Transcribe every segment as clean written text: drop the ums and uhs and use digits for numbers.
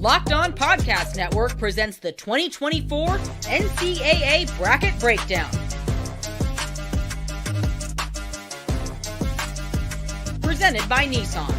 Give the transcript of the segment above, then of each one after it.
Locked On Podcast Network presents the 2024 NCAA Bracket Breakdown. Presented by Nissan.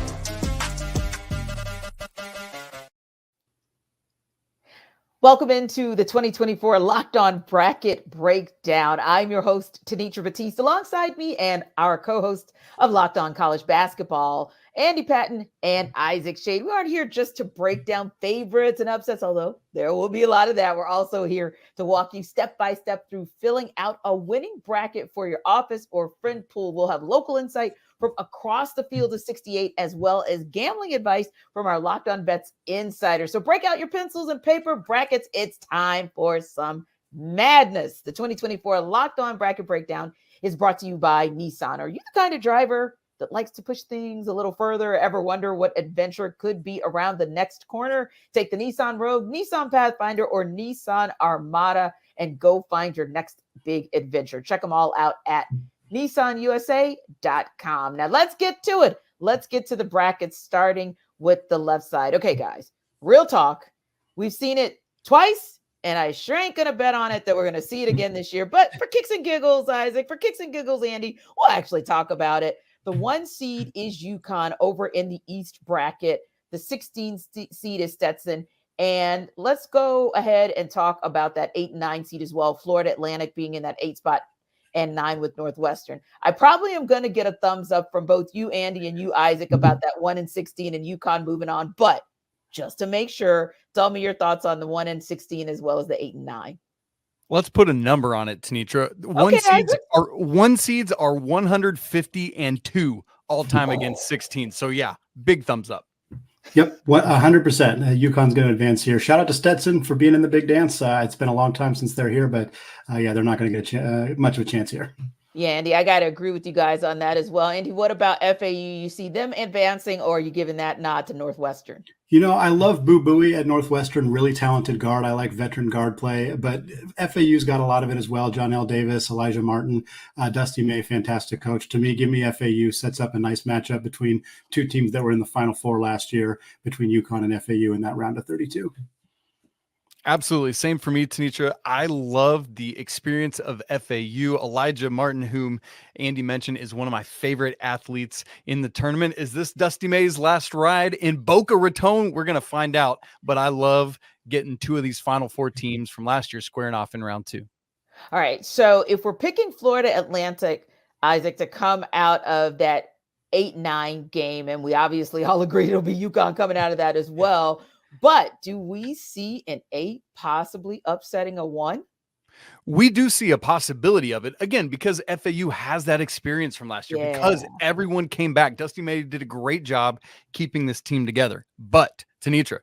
Welcome into the 2024 Locked On Bracket Breakdown. I'm your host, Tenitra Batiste, alongside me and our co-host of Locked On College Basketball, Andy Patton and Isaac Schade. We aren't here just to break down favorites and upsets, although there will be a lot of that. We're also here to walk you step by step through filling out a winning bracket for your office or friend pool. We'll have local insight from across the field of 68, as well as gambling advice from our Locked On Bets insider. So break out your pencils and paper brackets. It's time for some madness. The 2024 Locked On Bracket Breakdown is brought to you by Nissan. Are you the kind of driver that likes to push things a little further? Ever wonder what adventure could be around the next corner? Take the Nissan Rogue, Nissan Pathfinder, or Nissan Armada and go find your next big adventure. Check them all out at nissanusa.com. Now let's get to it. Let's get to the brackets, starting with the left side. Okay, guys, real talk. We've seen it twice, and I sure ain't going to bet on it that we're going to see it again this year. But for kicks and giggles, Isaac, for kicks and giggles, Andy, we'll actually talk about it. The 1 seed is UConn over in the East bracket. The 16 seed is Stetson. And let's go ahead and talk about that 8 and 9 seed as well. Florida Atlantic being in that 8 spot and 9 with Northwestern. I probably am going to get a thumbs up from both you, Andy, and you, Isaac, about that 1 and 16 and UConn moving on. But just to make sure, tell me your thoughts on the 1 and 16 as well as the 8 and 9. Let's put a number on it, Tenitra. One seeds are 150 and 2 all time against 16. So yeah, big thumbs up. Yep, 100%. UConn's going to advance here. Shout out to Stetson for being in the big dance. It's been a long time since they're here, but yeah, they're not going to get much of a chance here. Yeah, Andy, I got to agree with you guys on that as well. Andy, what about FAU? You see them advancing, or are you giving that nod to Northwestern? You know, I love Boo Buie at Northwestern, really talented guard. I like veteran guard play, but FAU's got a lot of it as well. John L. Davis, Elijah Martin, Dusty May, fantastic coach. To me, give me FAU. Sets up a nice matchup between two teams that were in the Final Four last year, between UConn and FAU in that round of 32. Absolutely. Same for me, Tenitra. I love the experience of FAU. Elijah Martin, whom Andy mentioned, is one of my favorite athletes in the tournament. Is this Dusty May's last ride in Boca Raton? We're going to find out, but I love getting 2 of these Final Four teams from last year squaring off in round 2. All right. So if we're picking Florida Atlantic, Isaac, to come out of that 8-9 game, and we obviously all agree it'll be UConn coming out of that as well. But do we see an 8 possibly upsetting a 1? We do see a possibility of it, again, because FAU has that experience from last year, because everyone came back. Dusty May did a great job keeping this team together. But, Tenitra,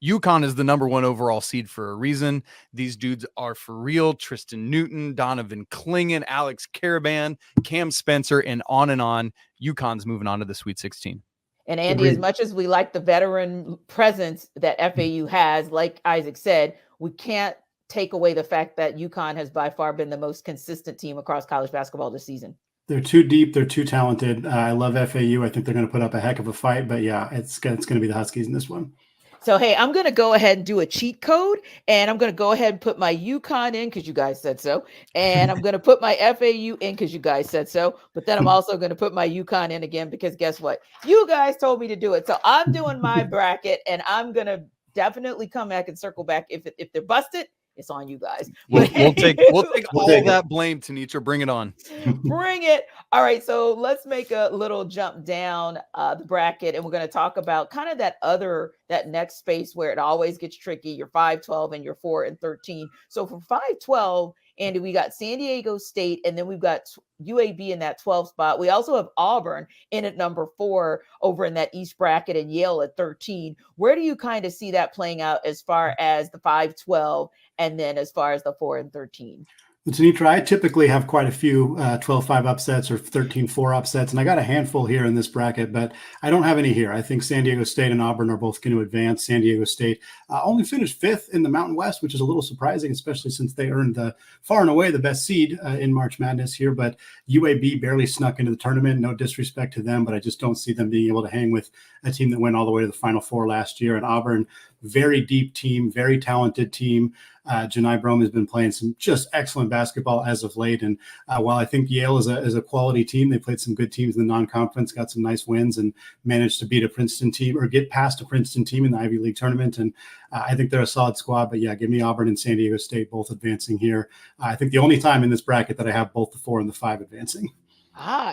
UConn is the number 1 overall seed for a reason. These dudes are for real. Tristan Newton, Donovan Clingan, Alex Caravan, Cam Spencer, and on. UConn's moving on to the Sweet 16. And Andy, as much as we like the veteran presence that FAU has, like Isaac said, we can't take away the fact that UConn has by far been the most consistent team across college basketball this season. They're too deep. They're too talented. I love FAU. I think they're going to put up a heck of a fight. But yeah, it's going to be the Huskies in this one. So, hey, I'm going to go ahead and do a cheat code, and I'm going to go ahead and put my UConn in because you guys said so. And I'm going to put my FAU in because you guys said so. But then I'm also going to put my UConn in again because guess what? You guys told me to do it. So I'm doing my bracket, and I'm going to definitely come back and circle back. If they're busted, it's on you guys. We'll take all that blame, Tenitra. Bring it on. Bring it. All right. So let's make a little jump down the bracket, and we're going to talk about kind of that next space where it always gets tricky. Your 5-12 and your 4 and 13. So for 5-12, Andy, we got San Diego State, and then we've got UAB in that 12 spot. We also have Auburn in at number 4 over in that East bracket, and Yale at 13. Where do you kind of see that playing out as far as the 5-12 and then as far as the 4 and 13? Tenitra, I typically have quite a few 12-5 upsets or 13-4 upsets, and I got a handful here in this bracket, but I don't have any here. I think San Diego State and Auburn are both going to advance. San Diego State only finished 5th in the Mountain West, which is a little surprising, especially since they earned far and away the best seed in March Madness here, but UAB barely snuck into the tournament. No disrespect to them, but I just don't see them being able to hang with a team that went all the way to the Final Four last year. And Auburn, very deep team, very talented team. Janai Brome has been playing some just excellent basketball as of late. And while I think Yale is a quality team, they played some good teams in the non-conference, got some nice wins, and managed to beat a Princeton team or get past a Princeton team in the Ivy League tournament. And I think they're a solid squad. But yeah, give me Auburn and San Diego State both advancing here. I think the only time in this bracket that I have both the 4 and the 5 advancing.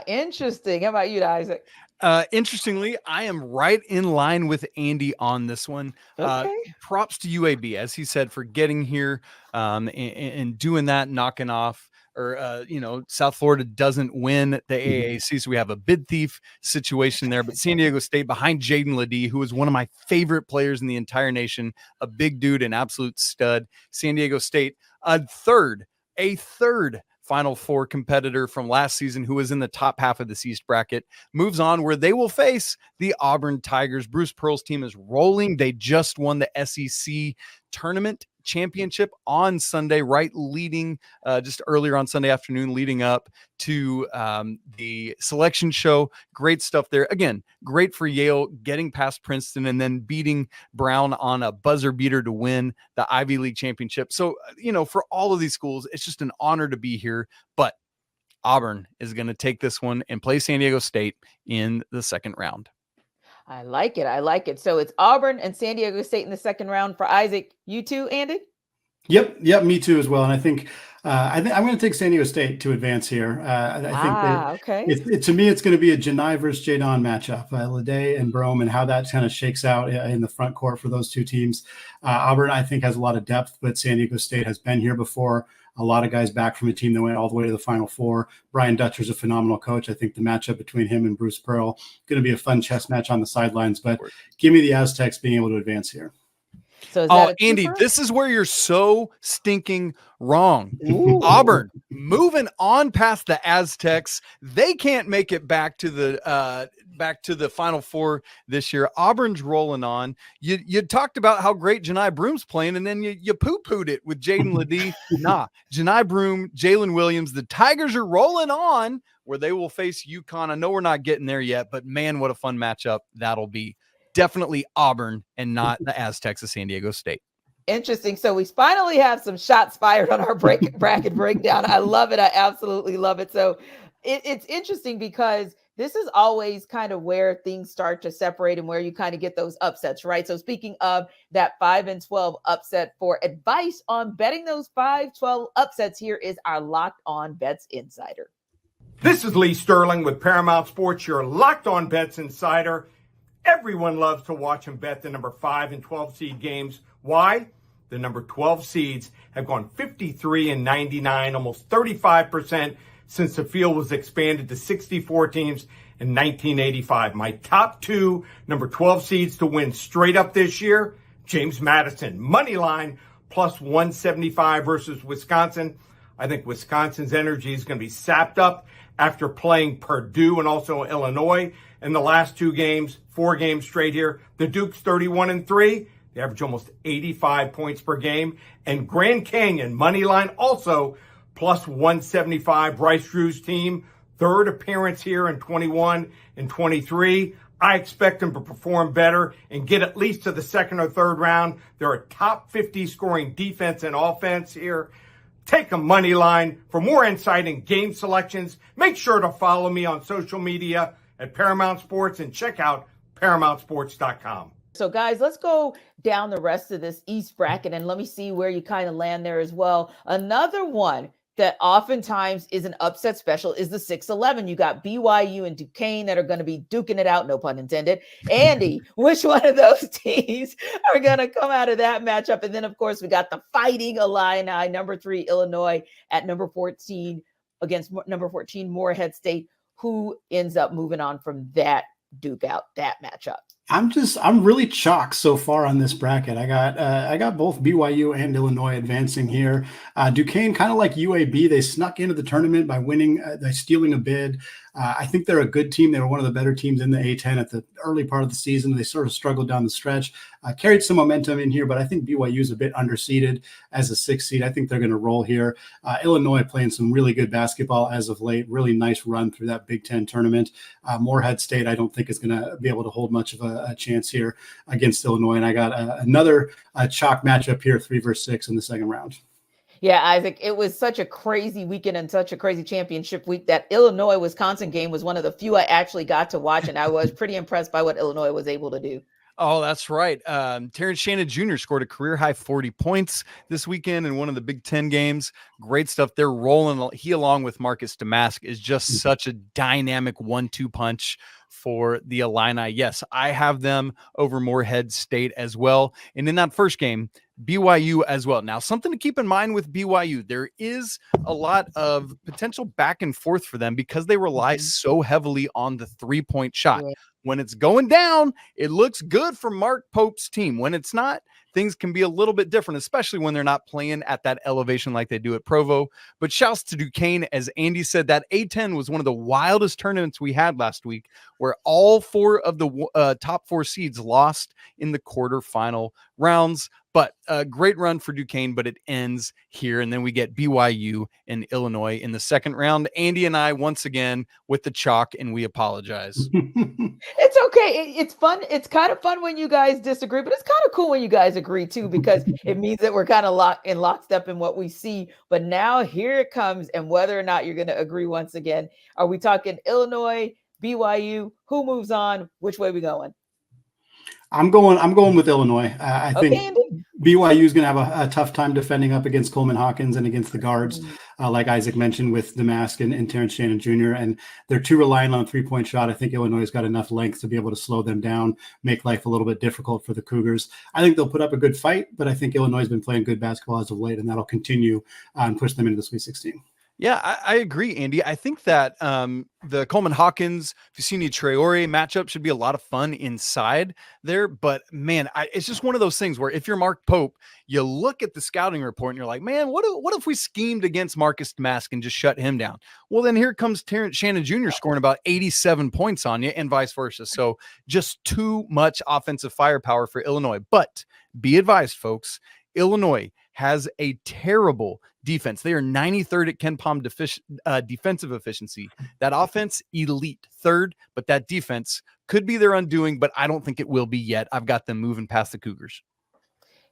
Interesting. How about you, Isaac? Interestingly, I am right in line with Andy on this one. Okay. Props to UAB, as he said, for getting here and doing that, knocking off, or, South Florida doesn't win the AAC, so we have a bid thief situation there. But San Diego State behind Jaden Ledee, who is one of my favorite players in the entire nation, a big dude, an absolute stud. San Diego State, a third Final Four competitor from last season who was in the top half of this East bracket, moves on where they will face the Auburn Tigers. Bruce Pearl's team is rolling. They just won the SEC tournament championship on Sunday, leading just earlier on Sunday afternoon, leading up to the selection show. Great stuff there. Again, great for Yale getting past Princeton and then beating Brown on a buzzer beater to win the Ivy League championship. So, for all of these schools, it's just an honor to be here. But Auburn is going to take this one and play San Diego State in the second round. I like it. So it's Auburn and San Diego State in the second round for Isaac. You too, Andy? Yep, me too as well. And I think I'm going to take San Diego State to advance here. I think to me, it's going to be a Janai versus Jadon matchup, Ledee and Brome, and how that kind of shakes out in the front court for those two teams. Auburn, I think, has a lot of depth, but San Diego State has been here before. A lot of guys back from a team that went all the way to the Final Four. Brian Dutcher's a phenomenal coach. I think the matchup between him and Bruce Pearl going to be a fun chess match on the sidelines. But give me the Aztecs being able to advance here. So Andy, this is where you're so stinking wrong. Ooh. Auburn moving on past the Aztecs. They can't make it back to the Final Four this year. Auburn's rolling on. You talked about how great Janai Broom's playing, and then you poo-pooed it with Jaden Ledee. Janai Broom, Jalen Williams. The Tigers are rolling on where they will face UConn. I know we're not getting there yet, but man, what a fun matchup that'll be. Definitely Auburn and not the Aztecs of San Diego State. Interesting. So we finally have some shots fired on our bracket breakdown. I love it. I absolutely love it. So it's interesting because this is always kind of where things start to separate and where you kind of get those upsets, right? So speaking of that 5-12 upset, for advice on betting those 5-12 upsets, here is our Locked On Bets Insider. This is Lee Sterling with Paramount Sports, your Locked On Bets Insider. Everyone loves to watch and bet the number 5 and 12 seed games. Why? The number 12 seeds have gone 53-99, almost 35% since the field was expanded to 64 teams in 1985. My top 2 number 12 seeds to win straight up this year, James Madison, money line, plus 175 versus Wisconsin. I think Wisconsin's energy is going to be sapped up after playing Purdue and also Illinois in the last 4 games straight here. The Duke's 31-3. They average almost 85 points per game. And Grand Canyon, money line also, plus 175. Bryce Drew's team, 3rd appearance here in 21 and 23. I expect them to perform better and get at least to the 2nd or 3rd round. They're a top 50 scoring defense and offense here. Take a money line. For more insight and game selections, make sure to follow me on social media at Paramount Sports and check out ParamountSports.com. So guys, let's go down the rest of this East bracket and let me see where you kind of land there as well. Another one that oftentimes is an upset special is the 6-11. You got BYU and Duquesne that are going to be duking it out, no pun intended. Andy, which one of those teams are going to come out of that matchup? And then, of course, we got the Fighting Illini, number 3 Illinois at number 14 against number 14 Morehead State. Who ends up moving on from that duke out, that matchup? I'm really chalk so far on this bracket. I got both BYU and Illinois advancing here. Duquesne, kind of like UAB, they snuck into the tournament by winning, by stealing a bid. I think they're a good team. They were one of the better teams in the A10 at the early part of the season. They sort of struggled down the stretch, carried some momentum in here, but I think BYU is a bit underseeded as a 6th seed. I think they're going to roll here. Illinois playing some really good basketball as of late. Really nice run through that Big Ten tournament. Morehead State, I don't think is going to be able to hold much of a chance here against Illinois. And I got another chalk matchup here, 3 versus 6 in the second round. Yeah, Isaac, it was such a crazy weekend and such a crazy championship week. That Illinois-Wisconsin game was one of the few I actually got to watch, and I was pretty impressed by what Illinois was able to do. Oh, that's right. Terrence Shannon Jr. scored a career-high 40 points this weekend in one of the Big Ten games. Great stuff. They're rolling. He, along with Marcus Damask, is just such a dynamic 1-2 punch for the Illini. Yes, I have them over Morehead State as well. And in that first game, BYU as well. Now, something to keep in mind with BYU, there is a lot of potential back and forth for them because they rely so heavily on the 3-point shot. Yeah. When it's going down, it looks good for Mark Pope's team. When it's not, things can be a little bit different, especially when they're not playing at that elevation like they do at Provo. But shouts to Duquesne. As Andy said, that A10 was one of the wildest tournaments we had last week, where all 4 of the top 4 seeds lost in the quarterfinal rounds. But a great run for Duquesne, but it ends here. And then we get BYU and Illinois in the second round. Andy and I, once again, with the chalk, and we apologize. It's okay. It's fun. It's kind of fun when you guys disagree, but it's kind of cool when you guys agree too, because it means that we're kind of lockstep in what we see. But now here it comes, and whether or not you're going to agree once again, are we talking Illinois, BYU? Who moves on? Which way we going? I'm going with Illinois. I think Andy. BYU is going to have a tough time defending up against Coleman Hawkins and against the guards, like Isaac mentioned, with Damask and Terrence Shannon Jr. And they're too reliant on a 3-point shot. I think Illinois has got enough length to be able to slow them down, make life a little bit difficult for the Cougars. I think they'll put up a good fight, but I think Illinois has been playing good basketball as of late, and that'll continue and push them into the Sweet 16. Yeah, I agree, Andy. I think that the Coleman Hawkins, Vicini Traore matchup should be a lot of fun inside there. But man, it's just one of those things where if you're Mark Pope, you look at the scouting report and you're like, man, what if we schemed against Marcus Damask and just shut him down? Well, then here comes Terrence Shannon Jr. scoring about 87 points on you and vice versa. So just too much offensive firepower for Illinois. But be advised, folks, Illinois has a terrible defense. They are 93rd at Ken Palm defensive efficiency. That offense, elite 3rd, but that defense could be their undoing, but I don't think it will be yet. I've got them moving past the Cougars.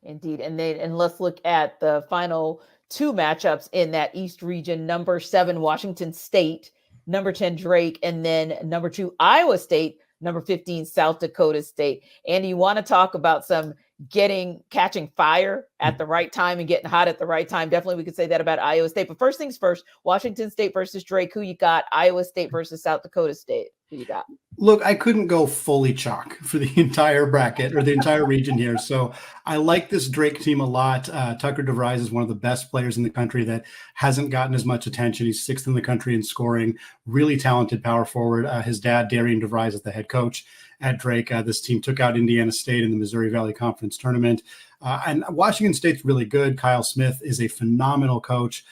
Indeed. And let's look at the final 2 matchups in that East region. Number 7, Washington State, number 10, Drake, and then number 2, Iowa State, number 15, South Dakota State. And you want to talk about some catching fire at the right time and getting hot at the right time. Definitely we could say that about Iowa State. But first things first, Washington State versus Drake. Who you got? Iowa State versus South Dakota State. Who you got? Look, I couldn't go fully chalk for the entire bracket or the entire region here. So I like this Drake team a lot. Tucker DeVries is one of the best players in the country that hasn't gotten as much attention. He's 6th in the country in scoring, really talented power forward. His dad, Darian DeVries, is the head coach at Drake. This team took out Indiana State in the Missouri Valley Conference tournament. And Washington State's really good. Kyle Smith is a phenomenal coach,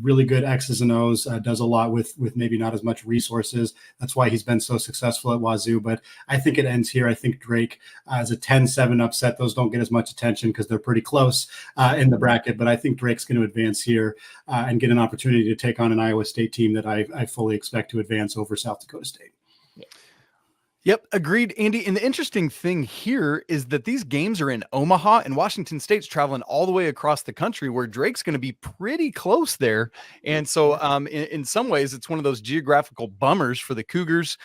really good X's and O's, does a lot with maybe not as much resources. That's why he's been so successful at Wazoo. But I think it ends here. I think Drake is a 10-7 upset. Those don't get as much attention because they're pretty close in the bracket. But I think Drake's going to advance here and get an opportunity to take on an Iowa State team that I fully expect to advance over South Dakota State. Yep, agreed, Andy. And the interesting thing here is that these games are in Omaha, and Washington State's traveling all the way across the country, where Drake's going to be pretty close there. And so in some ways, it's one of those geographical bummers for the Cougars,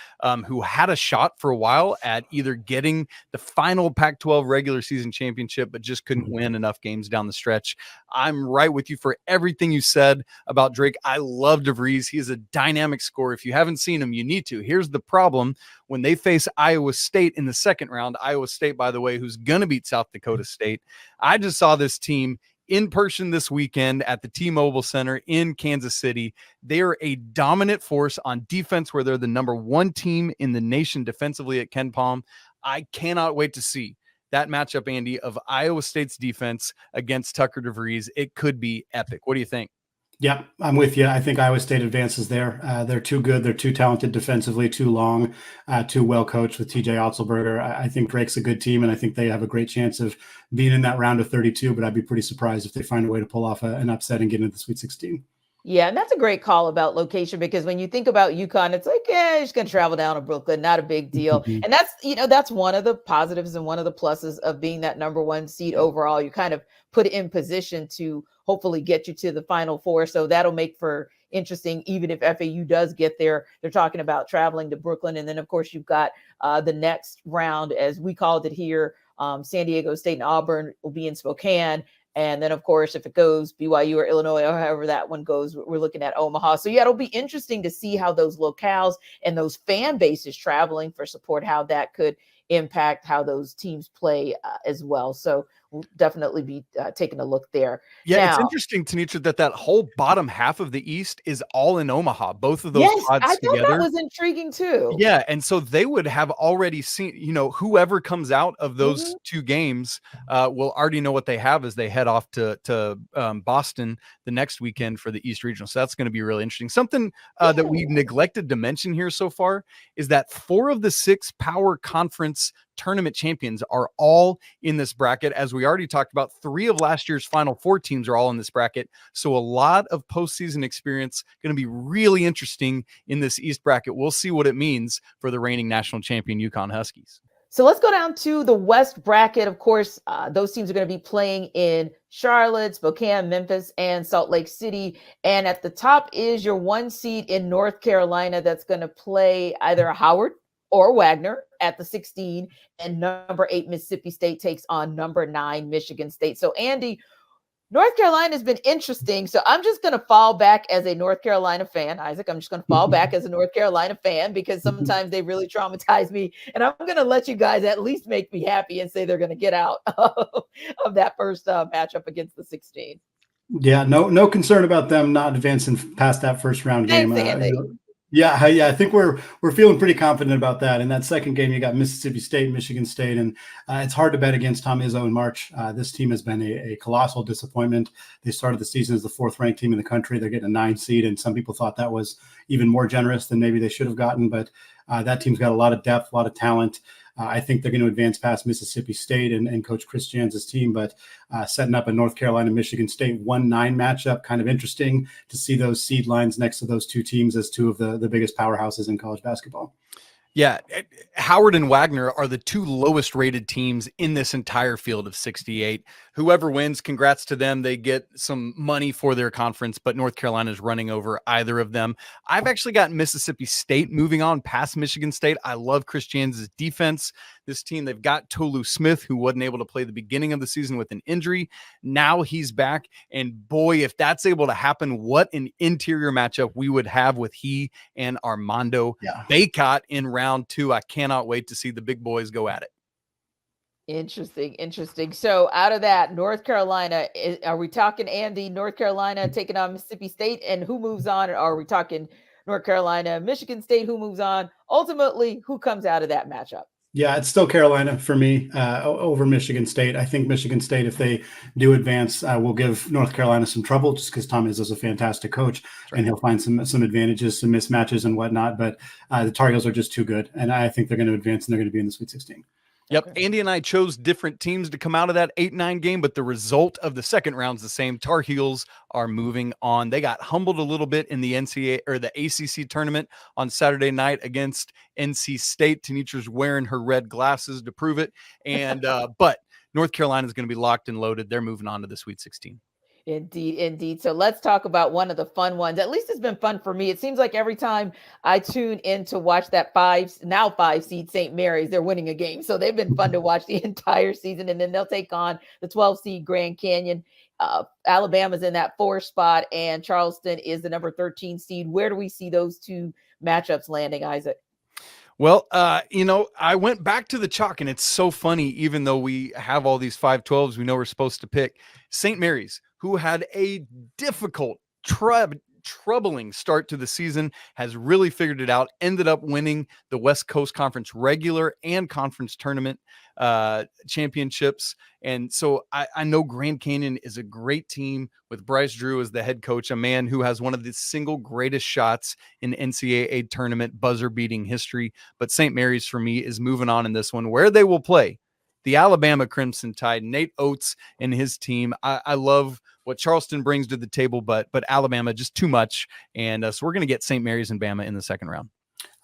who had a shot for a while at either getting the final Pac-12 regular season championship, but just couldn't win enough games down the stretch. I'm right with you for everything you said about Drake. I love DeVries. He is a dynamic scorer. If you haven't seen him, you need to. Here's the problem. When they face Iowa State in the second round, Iowa State, by the way, who's going to beat South Dakota State. I just saw this team in person this weekend at the T-Mobile Center in Kansas City. They are a dominant force on defense, where they're the number 1 team in the nation defensively at Ken Palm. I cannot wait to see that matchup, Andy, of Iowa State's defense against Tucker DeVries. It could be epic. What do you think? Yeah, I'm with you. I think Iowa State advances there. They're too good. They're too talented defensively, too long, too well coached with TJ Otzelberger. I think Drake's a good team, and I think they have a great chance of being in that round of 32, but I'd be pretty surprised if they find a way to pull off an upset and get into the Sweet 16. Yeah, and that's a great call about location, because when you think about UConn, it's like, yeah, you're just going to travel down to Brooklyn, not a big deal. Mhm. And that's, that's one of the positives and one of the pluses of being that number one seed overall. You kind of put in position to hopefully get you to the Final Four. So that'll make for interesting, even if FAU does get there. They're talking about traveling to Brooklyn. And then, of course, you've got the next round, as we called it here, San Diego State and Auburn will be in Spokane. And then, of course, if it goes BYU or Illinois, or however that one goes, we're looking at Omaha. So, yeah, it'll be interesting to see how those locales and those fan bases traveling for support, how that could impact how those teams play as well. So we'll definitely be taking a look there. Yeah, now, it's interesting, Tenitra, that whole bottom half of the East is all in Omaha. Both of those yes, I thought together. that was intriguing too. Yeah, and so they would have already seen, whoever comes out of those two games will already know what they have as they head off to Boston the next weekend for the East Regional. So that's going to be really interesting. Something that we neglected to mention here so far is that 4 of the 6 power conference tournament champions are all in this bracket. As we already talked about, 3 of last year's Final Four teams are all in this bracket. So a lot of postseason experience, going to be really interesting in this East bracket. We'll see what it means for the reigning national champion UConn Huskies. So let's go down to the West bracket. Of course, those teams are going to be playing in Charlotte, Spokane, Memphis, and Salt Lake City. And at the top is your 1 seed in North Carolina that's going to play either Howard or Wagner at the 16, and number 8 Mississippi State takes on number 9 Michigan State. So Andy, North Carolina has been interesting. So I'm just going to fall back as a North Carolina fan. Isaac, I'm just going to fall back as a North Carolina fan, because sometimes they really traumatize me. And I'm going to let you guys at least make me happy and say they're going to get out of that first matchup against the 16. Yeah, no concern about them not advancing past that first round game. Yeah, I think we're feeling pretty confident about that. In that second game, you got Mississippi State, Michigan State, and it's hard to bet against Tom Izzo in March. This team has been a colossal disappointment. They started the season as the 4th-ranked team in the country. They're getting a 9 seed, and some people thought that was even more generous than maybe they should have gotten. But that team's got a lot of depth, a lot of talent. I think they're going to advance past Mississippi State and Coach Chris Jans' team, but setting up a North Carolina, Michigan State 1-9 matchup, kind of interesting to see those seed lines next to those 2 teams as 2 of the biggest powerhouses in college basketball. Yeah, Howard and Wagner are the 2 lowest rated teams in this entire field of 68. Whoever wins, congrats to them. They get some money for their conference, but North Carolina is running over either of them. I've actually got Mississippi State moving on past Michigan State. I love Chris Jans' defense. This team, they've got Tolu Smith, who wasn't able to play the beginning of the season with an injury. Now he's back. And boy, if that's able to happen, what an interior matchup we would have with he and Armando Baycott in round 2. I cannot wait to see the big boys go at it. Interesting. So out of that, North Carolina, are we talking, Andy, North Carolina taking on Mississippi State, and who moves on? Or are we talking North Carolina, Michigan State, who moves on? Ultimately, who comes out of that matchup? Yeah, it's still Carolina for me over Michigan State. I think Michigan State, if they do advance, will give North Carolina some trouble, just because Tom is a fantastic coach, and he'll find some advantages, some mismatches and whatnot. But the Tar Heels are just too good, and I think they're going to advance, and they're going to be in the Sweet 16. Yep. Okay. Andy and I chose different teams to come out of that 8-9 game, but the result of the second round's the same. Tar Heels are moving on. They got humbled a little bit in the NCAA or the ACC tournament on Saturday night against NC State. Tenitra's wearing her red glasses to prove it. And, but North Carolina is going to be locked and loaded. They're moving on to the Sweet 16. Indeed. So let's talk about one of the fun ones. At least it's been fun for me. It seems like every time I tune in to watch that 5 seed St. Mary's, they're winning a game. So they've been fun to watch the entire season. And then they'll take on the 12 seed Grand Canyon. Alabama's in that 4 spot, and Charleston is the number 13 seed. Where do we see those 2 matchups landing, Isaac? Well, I went back to the chalk, and it's so funny, even though we have all these 5-12s we know we're supposed to pick. St. Mary's, who had a difficult troubling start to the season, has really figured it out, ended up winning the West Coast Conference regular and conference tournament championships. And so I know Grand Canyon is a great team with Bryce Drew as the head coach, a man who has one of the single greatest shots in NCAA tournament buzzer beating history. But St. Mary's for me is moving on in this one, where they will play the Alabama Crimson Tide. Nate Oates and his team. I love what Charleston brings to the table, but Alabama just too much. And so we're going to get St. Mary's and Bama in the second round.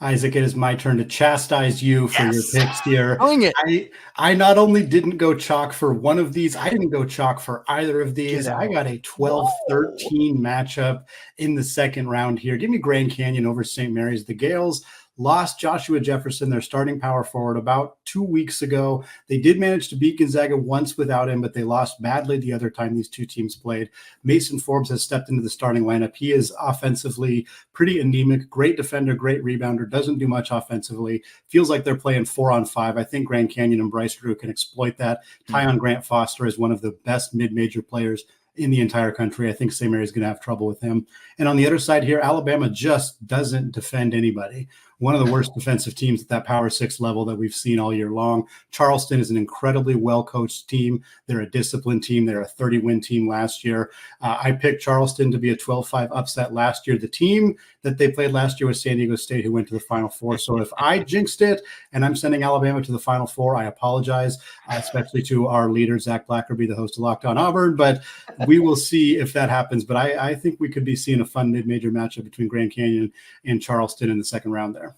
Isaac, it is my turn to chastise you for your picks here. Dang it. I not only didn't go chalk for one of these, I didn't go chalk for either of these. I got a 12-13 matchup in the second round here. Give me Grand Canyon over St. Mary's. The Gales lost Joshua Jefferson, their starting power forward, about 2 weeks ago. They did manage to beat Gonzaga once without him, but they lost badly the other time these two teams played. Mason Forbes has stepped into the starting lineup. He is offensively pretty anemic, great defender, great rebounder, doesn't do much offensively. Feels like they're playing 4-on-5. I think Grand Canyon and Bryce Drew can exploit that. Tyon Grant Foster is one of the best mid-major players in the entire country. I think St. Mary's going to have trouble with him. And on the other side here, Alabama just doesn't defend anybody. One of the worst defensive teams at that Power 6 level that we've seen all year long. Charleston is an incredibly well-coached team. They're a disciplined team. They're a 30-win team last year. I picked Charleston to be a 12-5 upset last year. The team that they played last year was San Diego State, who went to the Final Four. So if I jinxed it and I'm sending Alabama to the Final Four, I apologize, especially to our leader, Zach Blackerby, the host of Locked On Auburn. But we will see if that happens. But I think we could be seeing a fun mid-major matchup between Grand Canyon and Charleston in the second round there.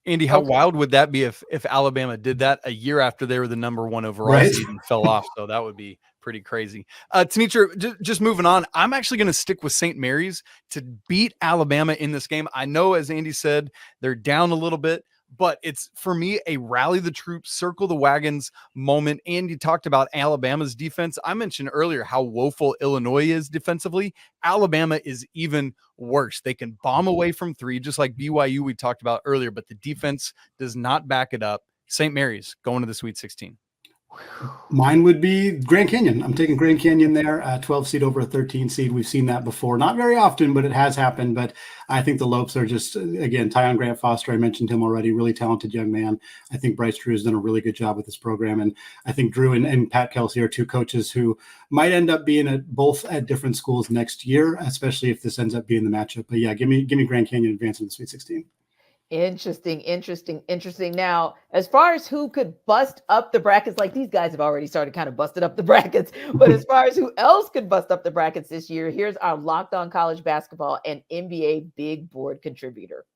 Andy, how wild would that be if Alabama did that a year after they were the number one overall seed and fell off? So that would be pretty crazy. Tenitra, just moving on, I'm actually going to stick with St. Mary's to beat Alabama in this game. I know, as Andy said, they're down a little bit, but it's, for me, a rally the troops, circle the wagons moment. Andy talked about Alabama's defense. I mentioned earlier how woeful Illinois is defensively. Alabama is even worse. They can bomb away from three, just like BYU we talked about earlier, but the defense does not back it up. St. Mary's going to the Sweet 16. Mine would be Grand Canyon. I'm taking Grand Canyon there, 12 seed over a 13 seed. We've seen that before. Not very often, but it has happened. But I think the Lopes are just, again, Tyon Grant Foster, I mentioned him already, really talented young man. I think Bryce Drew has done a really good job with this program. And I think Drew and Pat Kelsey are two coaches who might end up being both at different schools next year, especially if this ends up being the matchup. But yeah, give me Grand Canyon advancing to the Sweet 16. Interesting. Now, as far as who could bust up the brackets, like these guys have already started kind of busted up the brackets, but as far as who else could bust up the brackets this year, here's our Locked On College Basketball and NBA Big Board contributor.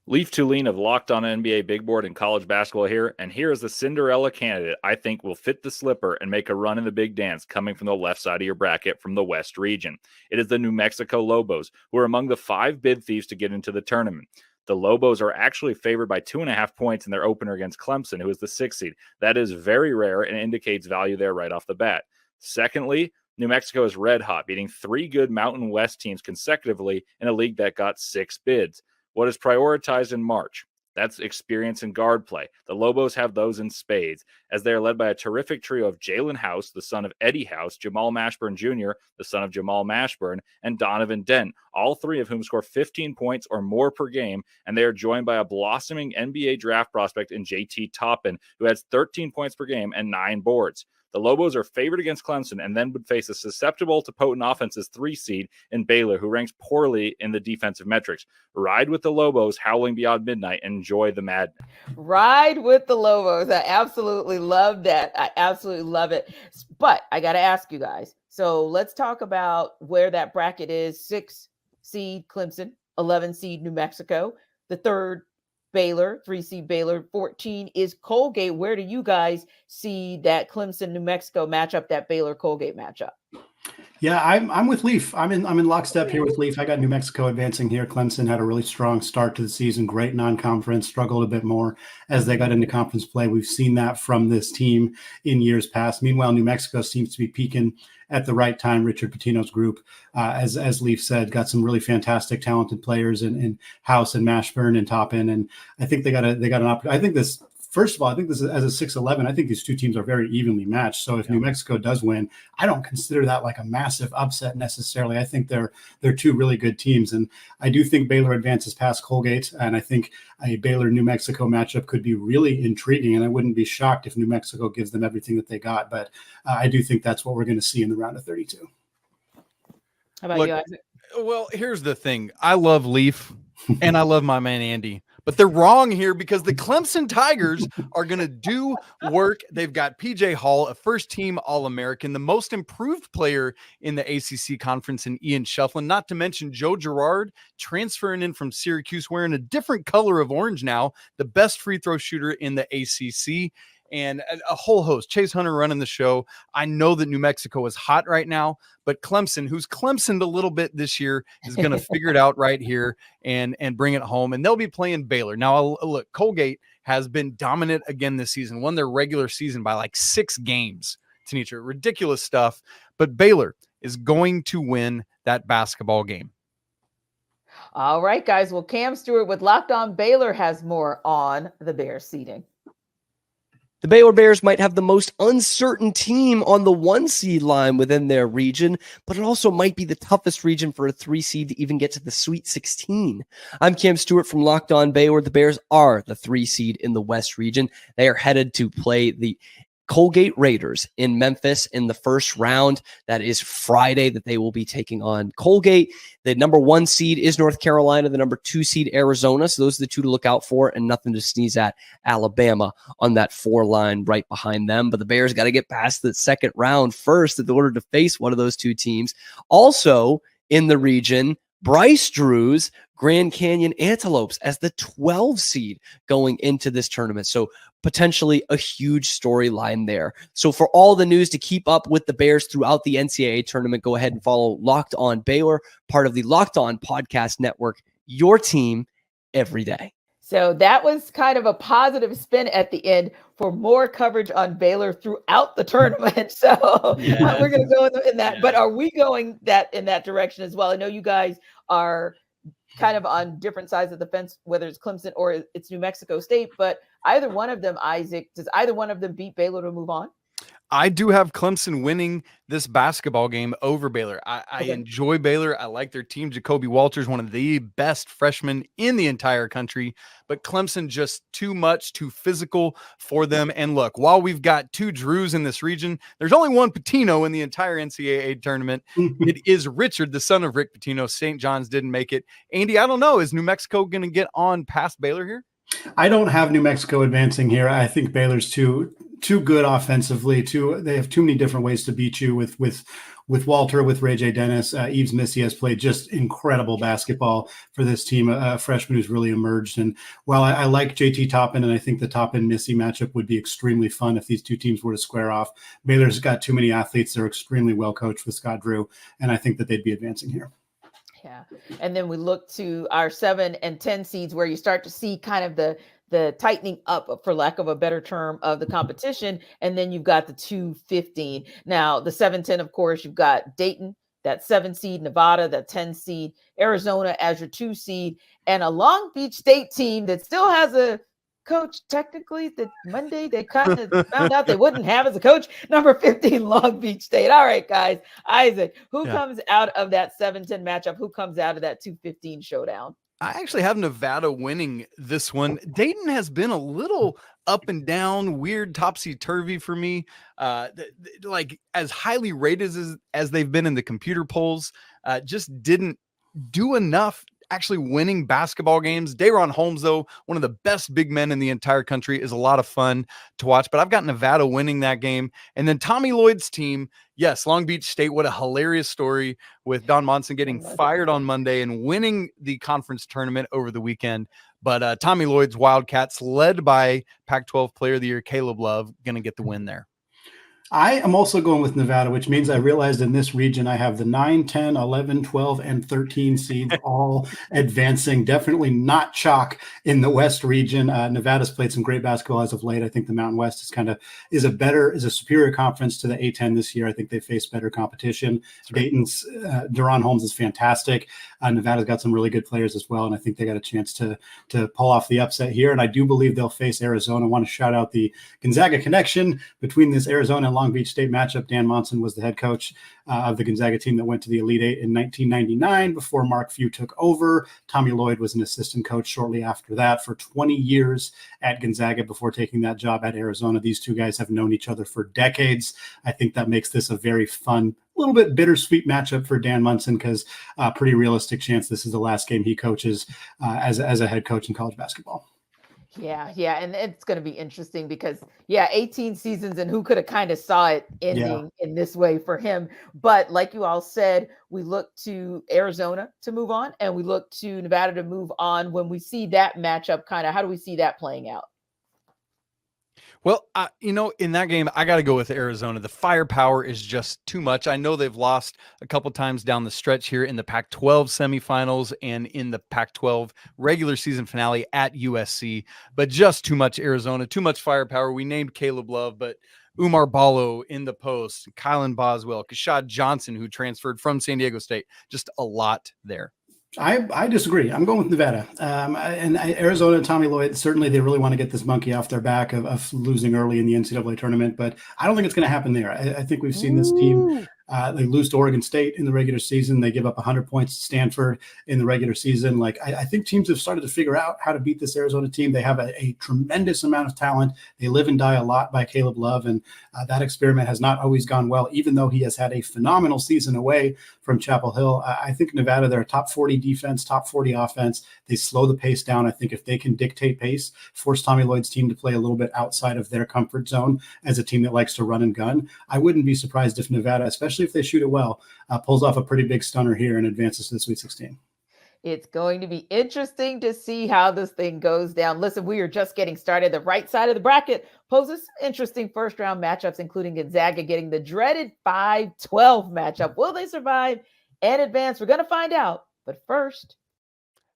Leaf Tulane of Locked On NBA Big Board and College Basketball here, and here is the Cinderella candidate I think will fit the slipper and make a run in the big dance coming from the left side of your bracket from the West region. It is the New Mexico Lobos, who are among the 5 bid thieves to get into the tournament. The Lobos are actually favored by 2.5 points in their opener against Clemson, who is the 6th seed. That is very rare and indicates value there right off the bat. Secondly, New Mexico is red hot, beating 3 good Mountain West teams consecutively in a league that got 6 bids. What is prioritized in March? That's experience and guard play. The Lobos have those in spades, as they are led by a terrific trio of Jalen House, the son of Eddie House, Jamal Mashburn Jr., the son of Jamal Mashburn, and Donovan Dent, all 3 of whom score 15 points or more per game, and they are joined by a blossoming NBA draft prospect in JT Toppin, who has 13 points per game and 9 boards. The Lobos are favored against Clemson and then would face a susceptible to potent offense's 3 seed in Baylor, who ranks poorly in the defensive metrics. Ride with the Lobos, howling beyond midnight, and enjoy the madness. Ride with the Lobos. I absolutely love that. I absolutely love it. But I got to ask you guys. So let's talk about where that bracket is. 6 seed Clemson, 11 seed New Mexico, the 3rd Baylor, 3 seed Baylor, 14 is Colgate. Where do you guys see that Clemson New Mexico matchup, that Baylor Colgate matchup? Yeah, I'm with Leaf. I'm in lockstep here with Leaf. I got New Mexico advancing here. Clemson had a really strong start to the season, great non-conference, struggled a bit more as they got into conference play. We've seen that from this team in years past. Meanwhile, New Mexico seems to be peaking at the right time. Richard Pitino's group, as Leaf said, got some really fantastic, talented players in House and Mashburn and Toppin, and I think they got an opportunity. I think this first of all, I think this is as a 6-11. I think these two teams are very evenly matched. So if New Mexico does win, I don't consider that like a massive upset necessarily. I think they're two really good teams. And I do think Baylor advances past Colgate. And I think a Baylor-New Mexico matchup could be really intriguing. And I wouldn't be shocked if New Mexico gives them everything that they got. But I do think that's what we're going to see in the round of 32. How about you, Isaac? Well, here's the thing. I love Leaf and I love my man Andy, but they're wrong here because the Clemson Tigers are going to do work. They've got PJ Hall, a first-team All-American, the most improved player in the ACC conference, in Ian Shufflin, not to mention Joe Girard transferring in from Syracuse, wearing a different color of orange now, the best free throw shooter in the ACC. And a whole host. Chase Hunter running the show. I know that New Mexico is hot right now, but Clemson, who's Clemsoned a little bit this year, is going to figure it out right here and bring it home. And they'll be playing Baylor. Now, look, Colgate has been dominant again this season, won their regular season by like 6 games. Tenitra, ridiculous stuff. But Baylor is going to win that basketball game. All right, guys. Well, Cam Stewart with Locked On Baylor has more on the Bears seeding. The Baylor Bears might have the most uncertain team on the 1 seed line within their region, but it also might be the toughest region for a 3 seed to even get to the Sweet 16. I'm Cam Stewart from Locked On Baylor. The Bears are the 3 seed in the West region. They are headed to play the Colgate Raiders in Memphis in the first round. That is Friday that they will be taking on Colgate. The number 1 seed is North Carolina, the number 2 seed Arizona. So those are the two to look out for, and nothing to sneeze at. Alabama on that 4 line right behind them. But the Bears got to get past the second round first in order to face one of those two teams. Also in the region, Bryce Drew's Grand Canyon Antelopes as the 12 seed going into this tournament. So potentially a huge storyline there. So for all the news to keep up with the Bears throughout the NCAA tournament, go ahead and follow Locked On Baylor, part of the Locked On Podcast Network, your team every day. So that was kind of a positive spin at the end for more coverage on Baylor throughout the tournament. So we're going to go in that. But are we going in that direction as well? I know you guys are kind of on different sides of the fence, whether it's Clemson or it's New Mexico State, but either one of them, Isaac, does either one of them beat Baylor to move on? I do have Clemson winning this basketball game over Baylor. I enjoy Baylor. I like their team. Jacoby Walters, one of the best freshmen in the entire country, but Clemson just too much, too physical for them. And look, while we've got 2 Drews in this region, there's only 1 Pitino in the entire NCAA tournament. It is Richard, the son of Rick Pitino. St. John's didn't make it. Andy, I don't know. Is New Mexico going to get on past Baylor here? I don't have New Mexico advancing here. I think Baylor's too good offensively. They have too many different ways to beat you with Walter, with Ray J. Dennis. Eves Missy has played just incredible basketball for this team, a freshman who's really emerged. And while I like JT Toppin, and I think the Toppin-Missy matchup would be extremely fun if these two teams were to square off, Baylor's got too many athletes. They're extremely well coached with Scott Drew, and I think that they'd be advancing here. Yeah. And then we look to our 7 and 10 seeds where you start to see kind of the tightening up, for lack of a better term, of the competition. And then you've got the 2-15. Now, the 7-10, of course, you've got Dayton, that 7 seed, Nevada, that 10 seed, Arizona as your 2 seed, and a Long Beach State team that still has a coach. Technically, that Monday they kind of found out they wouldn't have as a coach, number 15 Long Beach State. All right, guys. Isaac, who comes out of that 7-10 matchup? Who comes out of that 2-15 showdown? I actually have Nevada winning this one. Dayton has been a little up and down, weird, topsy-turvy for me. Like as highly rated as they've been in the computer polls, just didn't do enough actually winning basketball games. Dayron Holmes, though, one of the best big men in the entire country, is a lot of fun to watch. But I've got Nevada winning that game. And then Tommy Lloyd's team, yes, Long Beach State, what a hilarious story with Don Monson getting fired on Monday and winning the conference tournament over the weekend. But Tommy Lloyd's Wildcats, led by Pac-12 Player of the Year Caleb Love, going to get the win there. I am also going with Nevada, which means I realized in this region I have the 9, 10, 11, 12, and 13 seeds all advancing. Definitely not chalk in the West region. Nevada's played some great basketball as of late. I think the Mountain West is a superior conference to the A10 this year. I think they face better competition. Right. Dayton's Deron Holmes is fantastic. Nevada's got some really good players as well, and I think they got a chance to pull off the upset here. And I do believe they'll face Arizona. I want to shout out the Gonzaga connection between this Arizona and Long Beach State matchup. Dan Monson was the head coach of the Gonzaga team that went to the Elite Eight in 1999 before Mark Few took over. Tommy Lloyd was an assistant coach shortly after that for 20 years at Gonzaga before taking that job at Arizona. These two guys have known each other for decades. I think that makes this a very fun, a little bit bittersweet matchup for Dan Munson because pretty realistic chance this is the last game he coaches as a head coach in college basketball. Yeah. And it's going to be interesting because, 18 seasons and who could have kind of saw it ending in this way for him. But like you all said, we look to Arizona to move on and we look to Nevada to move on. When we see that matchup, kind of how do we see that playing out? Well, in that game, I got to go with Arizona. The firepower is just too much. I know they've lost a couple times down the stretch here in the Pac-12 semifinals and in the Pac-12 regular season finale at USC, but just too much Arizona, too much firepower. We named Caleb Love, but Umar Ballo in the post, Kylan Boswell, Kashad Johnson, who transferred from San Diego State, just a lot there. I disagree. I'm going with Nevada. And Arizona, Tommy Lloyd, certainly they really want to get this monkey off their back of losing early in the NCAA tournament, but I don't think it's going to happen there. I think we've seen this team. They lose to Oregon State in the regular season. They give up 100 points to Stanford in the regular season. I think teams have started to figure out how to beat this Arizona team. They have a tremendous amount of talent. They live and die a lot by Caleb Love, and that experiment has not always gone well, even though he has had a phenomenal season away from Chapel Hill. I think Nevada, they're a top 40 defense, top 40 offense. They slow the pace down. I think if they can dictate pace, force Tommy Lloyd's team to play a little bit outside of their comfort zone as a team that likes to run and gun, I wouldn't be surprised if Nevada, especially if they shoot it well, pulls off a pretty big stunner here and advances to the Sweet 16. It's going to be interesting to see how this thing goes down. Listen, we are just getting started. The right side of the bracket poses interesting first-round matchups, including Gonzaga getting the dreaded 5-12 matchup. Will they survive and advance? We're going to find out. But first,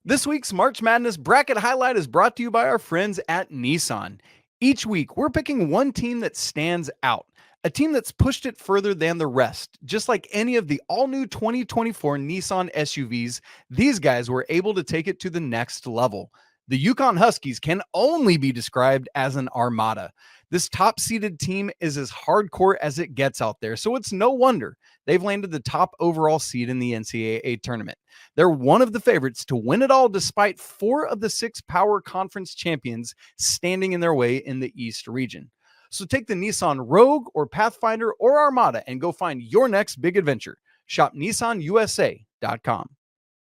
this week's March Madness bracket highlight is brought to you by our friends at Nissan. Each week, we're picking one team that stands out. A team that's pushed it further than the rest. Just like any of the all-new 2024 Nissan SUVs, these guys were able to take it to the next level. The UConn Huskies can only be described as an armada. This top-seeded team is as hardcore as it gets out there, so it's no wonder they've landed the top overall seed in the NCAA tournament. They're one of the favorites to win it all despite 4 of the 6 power conference champions standing in their way in the East region. So take the Nissan Rogue or Pathfinder or Armada and go find your next big adventure. Shop nissanusa.com.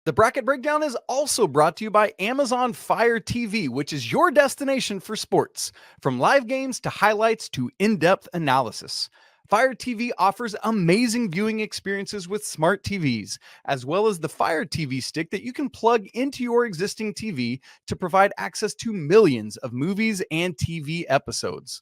The bracket breakdown is also brought to you by Amazon Fire TV, which is your destination for sports. From live games to highlights to in-depth analysis. Fire TV offers amazing viewing experiences with smart TVs, as well as the Fire TV stick that you can plug into your existing TV to provide access to millions of movies and TV episodes.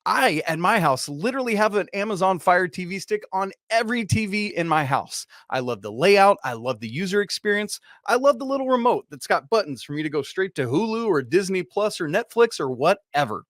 I, at my house, literally have an Amazon Fire TV stick on every TV in my house. I love the layout. I love the user experience. I love the little remote that's got buttons for me to go straight to Hulu or Disney Plus or Netflix or whatever.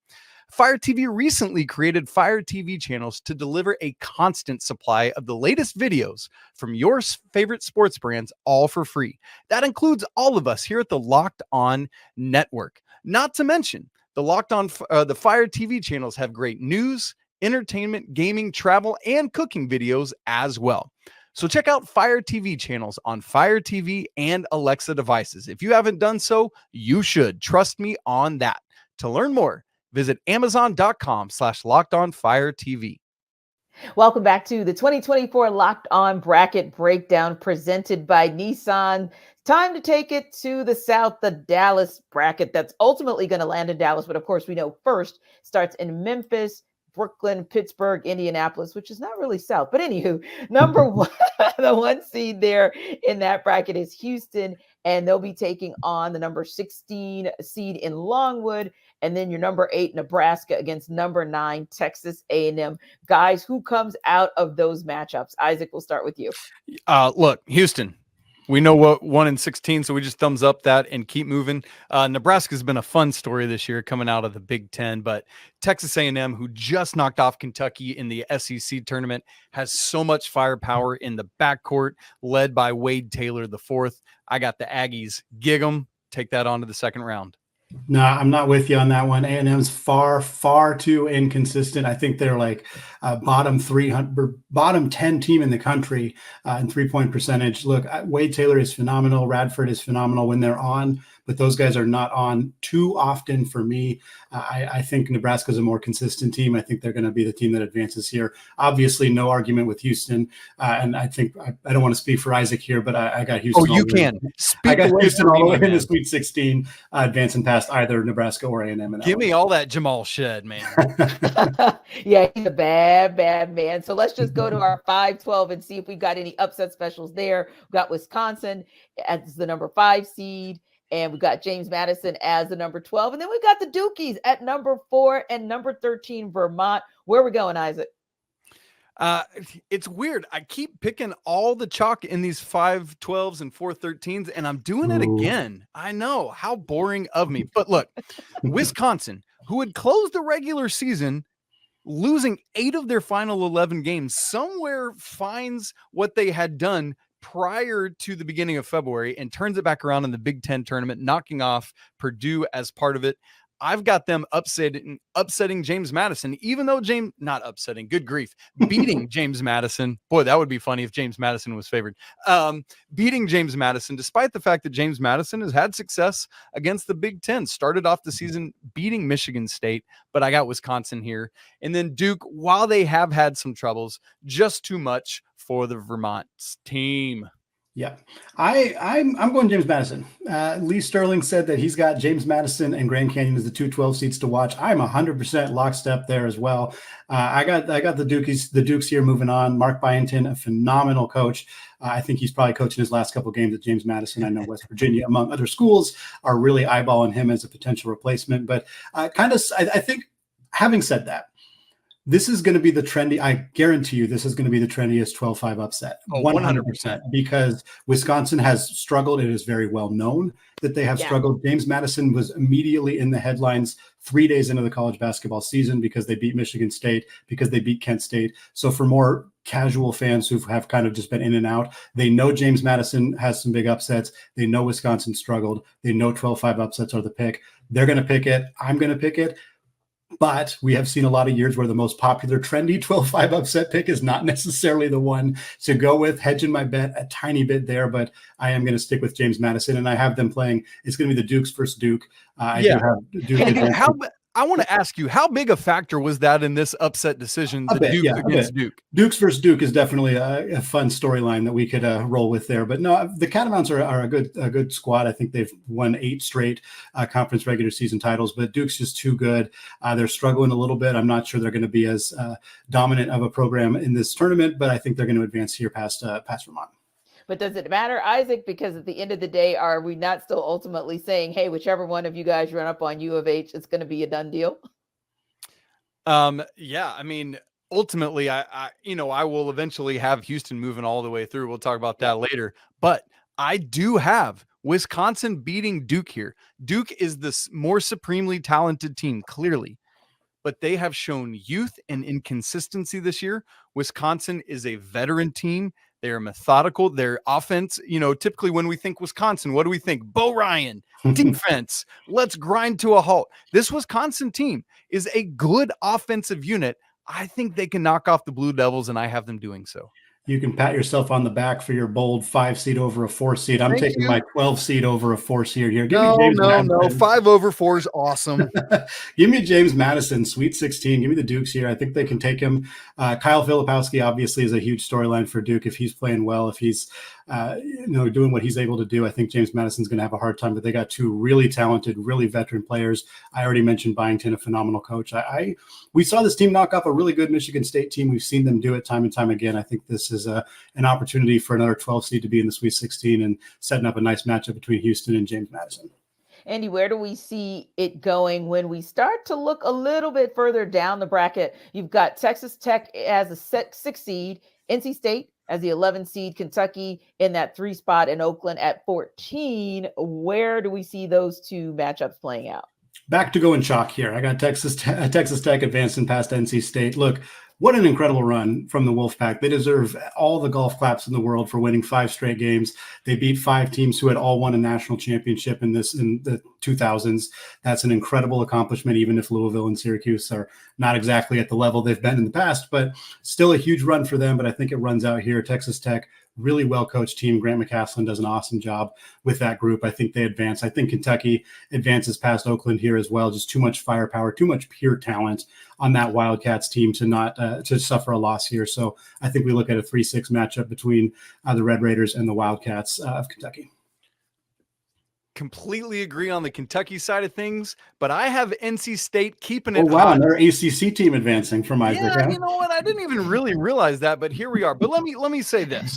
Fire TV recently created Fire TV channels to deliver a constant supply of the latest videos from your favorite sports brands, all for free. That includes all of us here at the Locked On Network. Not to mention, the Fire TV channels have great news, entertainment, gaming, travel, and cooking videos as well. So check out Fire TV channels on Fire TV and Alexa devices. If you haven't done so, you should. Trust me on that. To learn more, visit amazon.com/LockedOnFireTV. Welcome back to the 2024 Locked On Bracket Breakdown presented by Nissan. Time to take it to the South, the Dallas bracket that's ultimately going to land in Dallas. But of course, we know first starts in Memphis, Brooklyn, Pittsburgh, Indianapolis, which is not really South. But anywho, number one, the 1 seed there in that bracket is Houston, and they'll be taking on the number 16 seed in Longwood. and then your number 8 Nebraska against number 9 Texas A&M. Guys, who comes out of those matchups? Isaac, we'll start with you. Look, Houston. We know what 1-16, so we just thumbs up that and keep moving. Nebraska's been a fun story this year coming out of the Big Ten, but Texas A&M, who just knocked off Kentucky in the SEC tournament, has so much firepower in the backcourt, led by Wade Taylor IV. I got the Aggies. Gig 'em. Take that on to the second round. No, I'm not with you on that one. A&M's far too inconsistent. I think they're like bottom 10 team in the country in 3-point percentage. Look, Wade Taylor is phenomenal. Radford is phenomenal when they're on, but those guys are not on too often for me. I think Nebraska's a more consistent team. I think they're going to be the team that advances here. Obviously, no argument with Houston. And I think I don't want to speak for Isaac here, but I got Houston. Oh, you can. I got Houston all the way in the Sweet 16, advancing past either Nebraska or A&M. Give me all that Jamal Shed, man. Yeah, he's a bad man. So let's just go to our 5-12 and see if we got any upset specials there. We got Wisconsin as the number 5 seed. And we got James Madison as the number 12. And then we got the Dukies at number 4 and number 13, Vermont. Where are we going, Isaac? It's weird. I keep picking all the chalk in these 5-12s and 4-13s, and I'm doing it again. I know. How boring of me. But look, Wisconsin, who had closed the regular season, losing 8 of their final 11 games, somewhere finds what they had done prior to the beginning of February and turns it back around in the Big Ten tournament, knocking off Purdue as part of it. I've got them upsetting James Madison, even though not upsetting, good grief, beating James Madison. Boy, that would be funny if James Madison was favored. Beating James Madison, despite the fact that James Madison has had success against the Big Ten, started off the season beating Michigan State, but I got Wisconsin here. And then Duke, while they have had some troubles, just too much for the Vermont team. Yeah, I'm going James Madison. Lee Sterling said that he's got James Madison and Grand Canyon as the 2-12 seeds to watch. I'm 100% lockstep there as well. I got the Dukes here moving on. Mark Byington, a phenomenal coach. I think he's probably coaching his last couple of games at James Madison. I know West Virginia, among other schools, are really eyeballing him as a potential replacement. But I think, having said that, this is going to be the trendy. I guarantee you, this is going to be the trendiest 12-5 upset. 100%, because Wisconsin has struggled. It is very well known that they have struggled. James Madison was immediately in the headlines 3 days into the college basketball season because they beat Michigan State, because they beat Kent State. So for more casual fans who have kind of just been in and out, they know James Madison has some big upsets. They know Wisconsin struggled. They know 12-5 upsets are the pick. They're going to pick it. I'm going to pick it. But we have seen a lot of years where the most popular, trendy 12-5 upset pick is not necessarily the one to go with. Hedging my bet a tiny bit there, but I am going to stick with James Madison, and I have them playing. It's going to be the Dukes versus Duke. I do have Duke. I want to ask you, how big a factor was that in this upset decision, Duke against Duke? Dukes versus Duke is definitely a fun storyline that we could roll with there. But no, the Catamounts are a good squad. I think they've won 8 straight conference regular season titles, but Duke's just too good. They're struggling a little bit. I'm not sure they're going to be as dominant of a program in this tournament, but I think they're going to advance here past Vermont. But does it matter, Isaac? Because at the end of the day, are we not still ultimately saying, hey, whichever one of you guys run up on U of H, it's going to be a done deal? Yeah, I mean, ultimately, I will eventually have Houston moving all the way through. We'll talk about that later. But I do have Wisconsin beating Duke here. Duke is the more supremely talented team, clearly. But they have shown youth and inconsistency this year. Wisconsin is a veteran team. They are methodical. Their offense, typically when we think Wisconsin, what do we think? Bo Ryan, defense. Let's grind to a halt. This Wisconsin team is a good offensive unit. I think they can knock off the Blue Devils, and I have them doing so. You can pat yourself on the back for your bold 5 seed over a 4 seed. I'm taking my 12 seed over a 4 seed here. No. 5 over 4 is awesome. Give me James Madison, Sweet 16. Give me the Dukes here. I think they can take him. Kyle Filipowski obviously is a huge storyline for Duke. If he's playing well, if he's doing what he's able to do, I think James Madison's going to have a hard time. But they got 2 really talented, really veteran players. I already mentioned Byington, a phenomenal coach. We saw this team knock off a really good Michigan State team. We've seen them do it time and time again. I think this is an opportunity for another 12 seed to be in the Sweet 16 and setting up a nice matchup between Houston and James Madison. Andy, where do we see it going when we start to look a little bit further down the bracket? You've got Texas Tech as a 6 seed, NC State as the 11 seed, Kentucky in that 3 spot, and Oakland at 14. Where do we see those two matchups playing out? Back to going chalk here. I got Texas Tech advancing past NC State. Look, what an incredible run from the Wolfpack. They deserve all the golf claps in the world for winning 5 straight games. They beat 5 teams who had all won a national championship in the 2000s. That's an incredible accomplishment, even if Louisville and Syracuse are not exactly at the level they've been in the past, but still a huge run for them. But I think it runs out here. Texas Tech, really well-coached team. Grant McCaslin does an awesome job with that group. I think they advance. I think Kentucky advances past Oakland here as well. Just too much firepower, too much pure talent on that Wildcats team to not to suffer a loss here. So I think we look at a 3-6 matchup between the Red Raiders and the Wildcats of Kentucky. Completely agree on the Kentucky side of things, but I have NC State keeping it. Oh, wow. Another ACC team advancing from Isaac. Yeah, you know what? I didn't even really realize that, but here we are. But let me say this.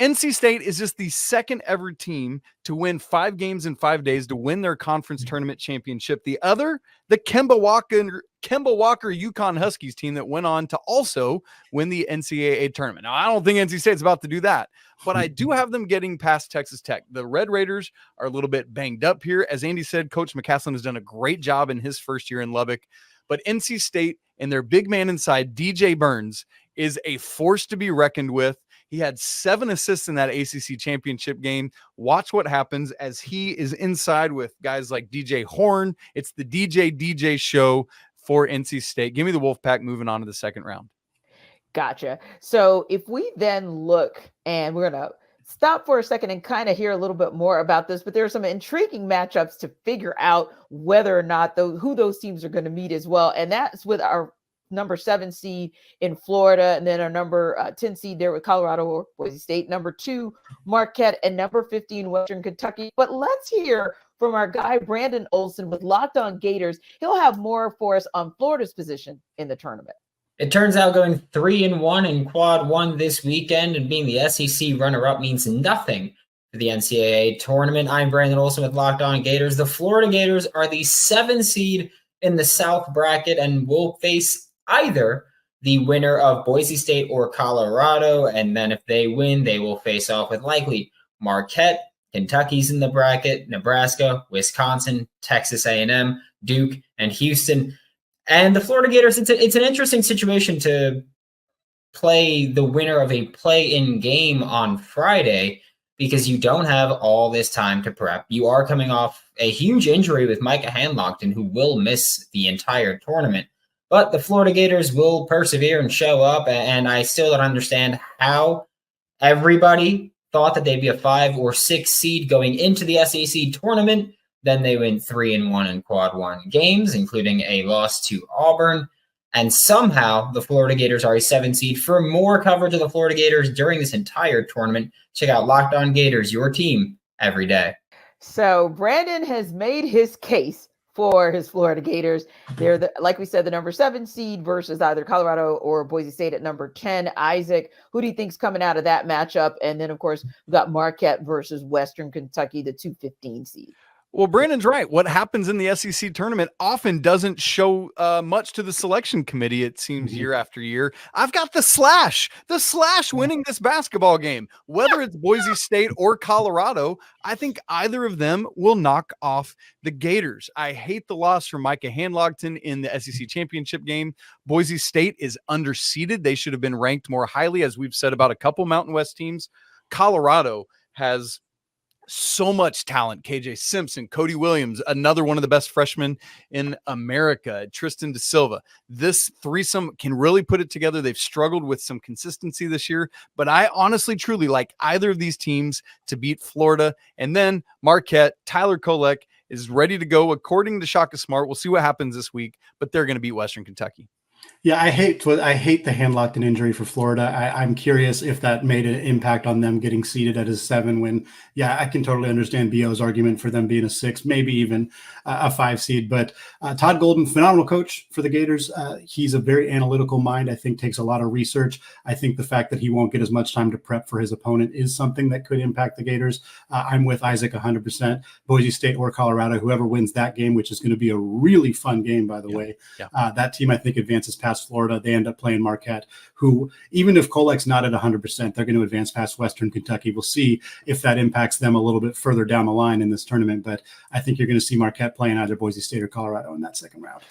NC State is just the second ever team to win 5 games in 5 days to win their conference tournament championship. The other, the Kemba Walker UConn Huskies team that went on to also win the NCAA tournament. Now, I don't think NC State's about to do that, but I do have them getting past Texas Tech. The Red Raiders are a little bit banged up here. As Andy said, Coach McCaslin has done a great job in his first year in Lubbock, but NC State and their big man inside, DJ Burns, is a force to be reckoned with. He had 7 assists in that ACC championship game. Watch what happens as he is inside with guys like DJ Horn. It's the DJ show for NC State. Give me the Wolfpack moving on to the second round. Gotcha. So if we then look, and we're going to stop for a second and kind of hear a little bit more about this, but there are some intriguing matchups to figure out whether or not who those teams are going to meet as well. And that's with our number 7 seed in Florida, and then our number 10 seed there with Colorado or Boise State, number 2 Marquette, and number 15 Western Kentucky. But let's hear from our guy Brandon Olson with Locked On Gators. He'll have more for us on Florida's position in the tournament. It turns out going 3-1 in quad 1 this weekend and being the SEC runner-up means nothing for the NCAA tournament. I'm Brandon Olson with Locked On Gators. The Florida Gators are the 7 seed in the South bracket and will face either the winner of Boise State or Colorado, and then if they win, they will face off with likely Marquette. Kentucky's in the bracket, Nebraska, Wisconsin, Texas A&M, Duke, and Houston. And the Florida Gators, it's an interesting situation to play the winner of a play-in game on Friday because you don't have all this time to prep. You are coming off a huge injury with Micah Handlockton, who will miss the entire tournament. But the Florida Gators will persevere and show up, and I still don't understand how everybody thought that they'd be a 5 or 6 seed going into the SEC tournament. Then they went 3-1 in quad 1 games, including a loss to Auburn. And somehow the Florida Gators are a 7 seed. For more coverage of the Florida Gators during this entire tournament, check out Locked On Gators, your team every day. So Brandon has made his case for his Florida Gators. They're, like we said, the number 7 seed versus either Colorado or Boise State at number 10. Isaac, who do you think's coming out of that matchup? And then, of course, we've got Marquette versus Western Kentucky, the 215 seed. Well, Brandon's right. What happens in the SEC tournament often doesn't show much to the selection committee, it seems, year after year. I've got the Slash winning this basketball game. Whether it's Boise State or Colorado, I think either of them will knock off the Gators. I hate the loss for Micah Handlockton in the SEC championship game. Boise State is underseeded. They should have been ranked more highly, as we've said about a couple Mountain West teams. Colorado has so much talent. KJ Simpson, Cody Williams, another one of the best freshmen in America, Tristan Da Silva. This threesome can really put it together. They've struggled with some consistency this year, but I honestly, truly like either of these teams to beat Florida. And then Marquette, Tyler Kolek is ready to go according to Shaka Smart. We'll see what happens this week, but they're going to beat Western Kentucky. Yeah, I hate the hand locked in injury for Florida. I'm curious if that made an impact on them getting seeded at a 7 when, yeah, I can totally understand BO's argument for them being a 6, maybe even a 5 seed. But Todd Golden, phenomenal coach for the Gators. He's a very analytical mind, I think takes a lot of research. I think the fact that he won't get as much time to prep for his opponent is something that could impact the Gators. I'm with Isaac 100%. Boise State or Colorado, whoever wins that game, which is going to be a really fun game, by the way. Yeah. That team, I think, advances past Florida. They end up playing Marquette, who, even if Kolek's not at 100%, they're going to advance past Western Kentucky. We'll see if that impacts them a little bit further down the line in this tournament. But I think you're going to see Marquette playing either Boise State or Colorado in that second round.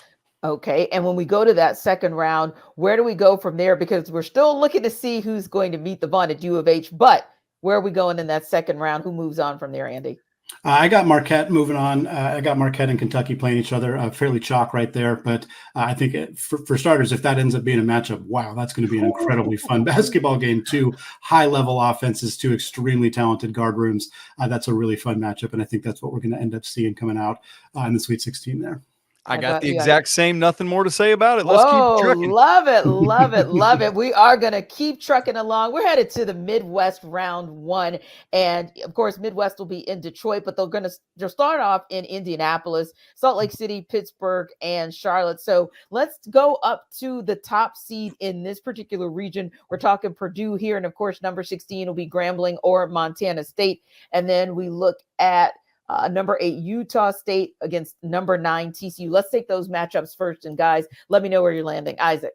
Okay. And when we go to that second round, where do we go from there? Because we're still looking to see who's going to meet the Vaughn at U of H. But where are we going in that second round? Who moves on from there, Andy? I got Marquette moving on. I got Marquette and Kentucky playing each other, fairly chalk right there. But I think for starters, if that ends up being a matchup, wow, that's going to be an incredibly fun basketball game. 2 high-level offenses, 2 extremely talented guard rooms. That's a really fun matchup, and I think that's what we're going to end up seeing coming out in the Sweet 16 there. I got the exact same, nothing more to say about it. Let's keep trucking. Love it, love it, love it. We are going to keep trucking along. We're headed to the Midwest round 1. And of course, Midwest will be in Detroit, but they'll start off in Indianapolis, Salt Lake City, Pittsburgh, and Charlotte. So let's go up to the top seed in this particular region. We're talking Purdue here. And of course, number 16 will be Grambling or Montana State. And then we look at number 8 Utah State against number 9 TCU. Let's take those matchups first. And guys, let me know where you're landing. Isaac.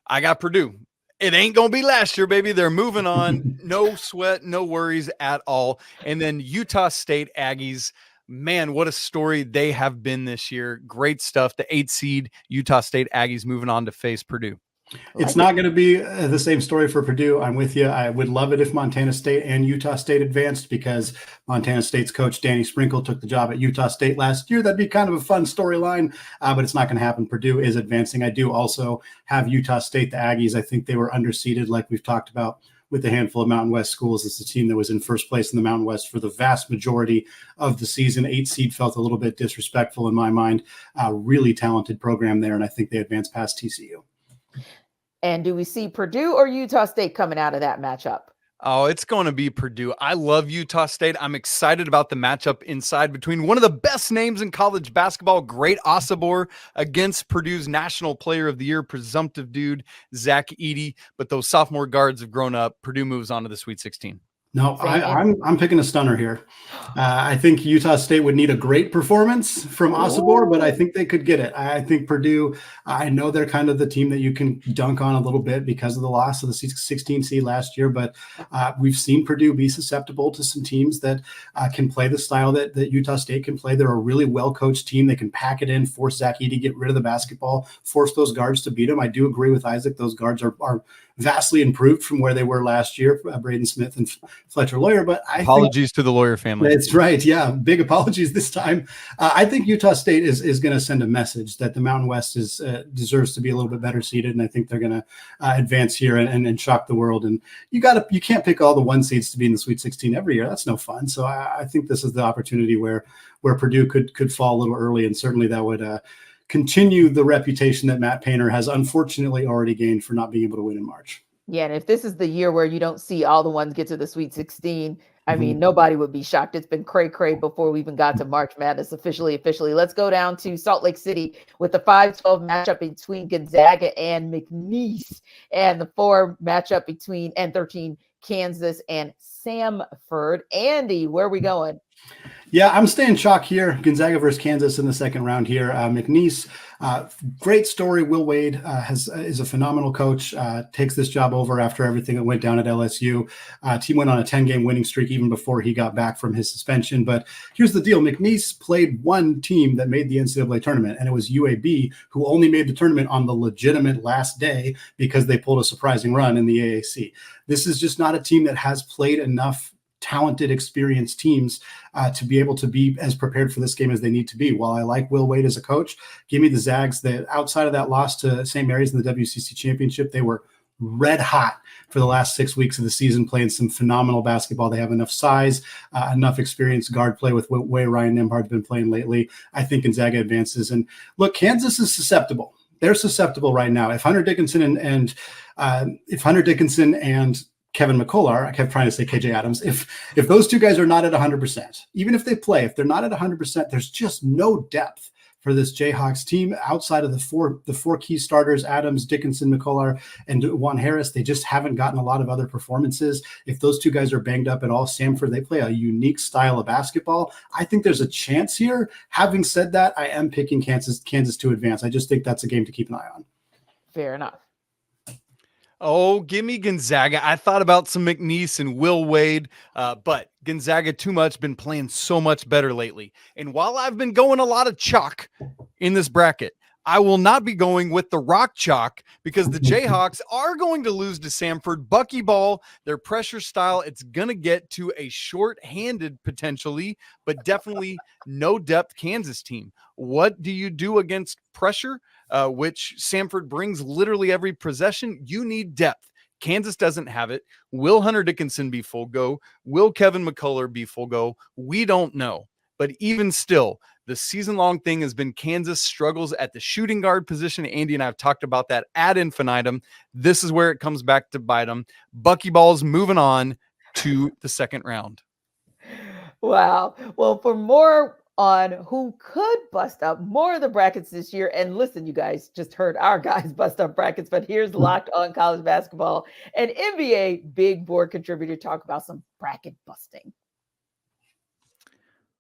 I got Purdue. It ain't going to be last year, baby. They're moving on. No sweat, no worries at all. And then Utah State Aggies. Man, what a story they have been this year. Great stuff. The 8 seed Utah State Aggies moving on to face Purdue. It's not going to be the same story for Purdue. I'm with you. I would love it if Montana State and Utah State advanced, because Montana State's coach, Danny Sprinkle, took the job at Utah State last year. That'd be kind of a fun storyline, but it's not going to happen. Purdue is advancing. I do also have Utah State, the Aggies. I think they were underseeded, like we've talked about with a handful of Mountain West schools. It's the team that was in first place in the Mountain West for the vast majority of the season. 8 seed felt a little bit disrespectful in my mind. Really talented program there, and I think they advanced past TCU. And do we see Purdue or Utah State coming out of that matchup? Oh, it's going to be Purdue. I love Utah State. I'm excited about the matchup inside between one of the best names in college basketball, Great Osobor, against Purdue's National Player of the Year, presumptive dude, Zach Edey. But those sophomore guards have grown up. Purdue moves on to the Sweet 16. No, I'm picking a stunner here. I think Utah State would need a great performance from Osobor, but I think they could get it. I think Purdue, I know they're kind of the team that you can dunk on a little bit because of the loss of the 16 seed last year, but we've seen Purdue be susceptible to some teams that can play the style that Utah State can play. They're a really well-coached team. They can pack it in, force Zach Edey to get rid of the basketball, force those guards to beat them. I do agree with Isaac. Those guards are vastly improved from where they were last year, Braden Smith and Fletcher Lawyer. But apologies to the Lawyer family. That's right. Yeah, big apologies this time. I think Utah State is going to send a message that the Mountain West deserves to be a little bit better seated, and I think they're going to advance here and shock the world. And you can't pick all the 1 seeds to be in the Sweet 16 every year. That's no fun. So I think this is the opportunity where Purdue could fall a little early, and certainly that would continue the reputation that Matt Painter has unfortunately already gained for not being able to win in March. Yeah, and if this is the year where you don't see all the ones get to the Sweet 16, I mean, nobody would be shocked. It's been cray-cray before we even got to March Madness officially. Let's go down to Salt Lake City with the 5-12 matchup between Gonzaga and McNeese, and the 4 matchup between N13 Kansas and Samford. Andy, where are we going? Yeah, I'm staying chalk here. Gonzaga versus Kansas in the second round here. McNeese, great story. Will Wade is a phenomenal coach, takes this job over after everything that went down at LSU. Team went on a 10-game winning streak even before he got back from his suspension. But here's the deal. McNeese played one team that made the NCAA tournament, and it was UAB, who only made the tournament on the legitimate last day because they pulled a surprising run in the AAC. This is just not a team that has played enough talented, experienced teams to be able to be as prepared for this game as they need to be. While I like Will Wade as a coach, give me the Zags. That outside of that loss to St. Mary's in the WCC championship, they were red hot for the last 6 weeks of the season, playing some phenomenal basketball. They have enough size, enough experience, guard play with the way Ryan Nembhard's been playing lately. I think Gonzaga advances. And look, Kansas is susceptible. they're susceptible right now. If Hunter Dickinson and Kevin McCullar, I kept trying to say KJ Adams, if those two guys are not at 100%, even if they play, if they're not at 100%, there's just no depth for this Jayhawks team outside of the four key starters, Adams, Dickinson, McCullar, and Juan Harris. They just haven't gotten a lot of other performances. If those two guys are banged up at all, Samford, they play a unique style of basketball. I think there's a chance here. Having said that, I am picking Kansas to advance. I just think that's a game to keep an eye on. Fair enough. Oh, give me Gonzaga. I thought about some McNeese and Will Wade, but Gonzaga too much, been playing so much better lately. And while I've been going a lot of chalk in this bracket, I will not be going with the rock chalk because the Jayhawks are going to lose to Samford. Buckyball, their pressure style, it's going to get to a short-handed potentially, but definitely no depth Kansas team. What do you do against pressure, which Samford brings literally every possession? You need depth. Kansas doesn't have it. Will Hunter Dickinson be full go? Will Kevin McCullar be full go? We don't know. But even still, the season-long thing has been Kansas struggles at the shooting guard position. Andy and I have talked about that ad infinitum. This is where it comes back to bite them. Buckyball's moving on to the second round. Wow. Well, for more on who could bust up more of the brackets this year, and listen, you guys just heard our guys bust up brackets, but here's Locked On College Basketball and NBA Big Board contributor talk about some bracket busting.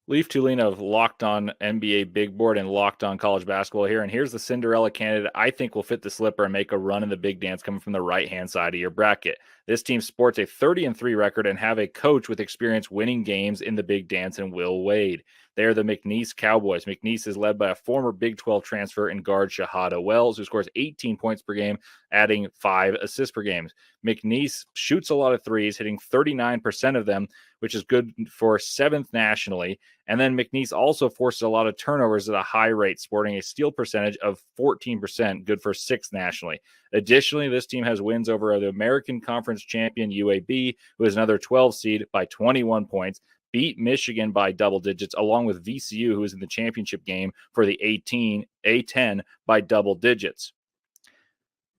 Leaf Tulane of Locked On NBA Big Board and Locked On College Basketball here. And here's the Cinderella candidate I think will fit the slipper and make a run in the big dance coming from the right-hand side of your bracket. This team sports a 30-3 record and have a coach with experience winning games in the big dance in Will Wade. They are the McNeese Cowboys. McNeese is led by a former Big 12 transfer in guard Shahada Wells, who scores 18 points per game, adding 5 assists per game. McNeese shoots a lot of threes, hitting 39% of them, which is good for 7th nationally. And then McNeese also forces a lot of turnovers at a high rate, sporting a steal percentage of 14%, good for 6th nationally. Additionally, this team has wins over the American Conference champion UAB, who is another 12 seed, by 21 points, beat Michigan by double digits, along with VCU, who is in the championship game for the A10 by double digits.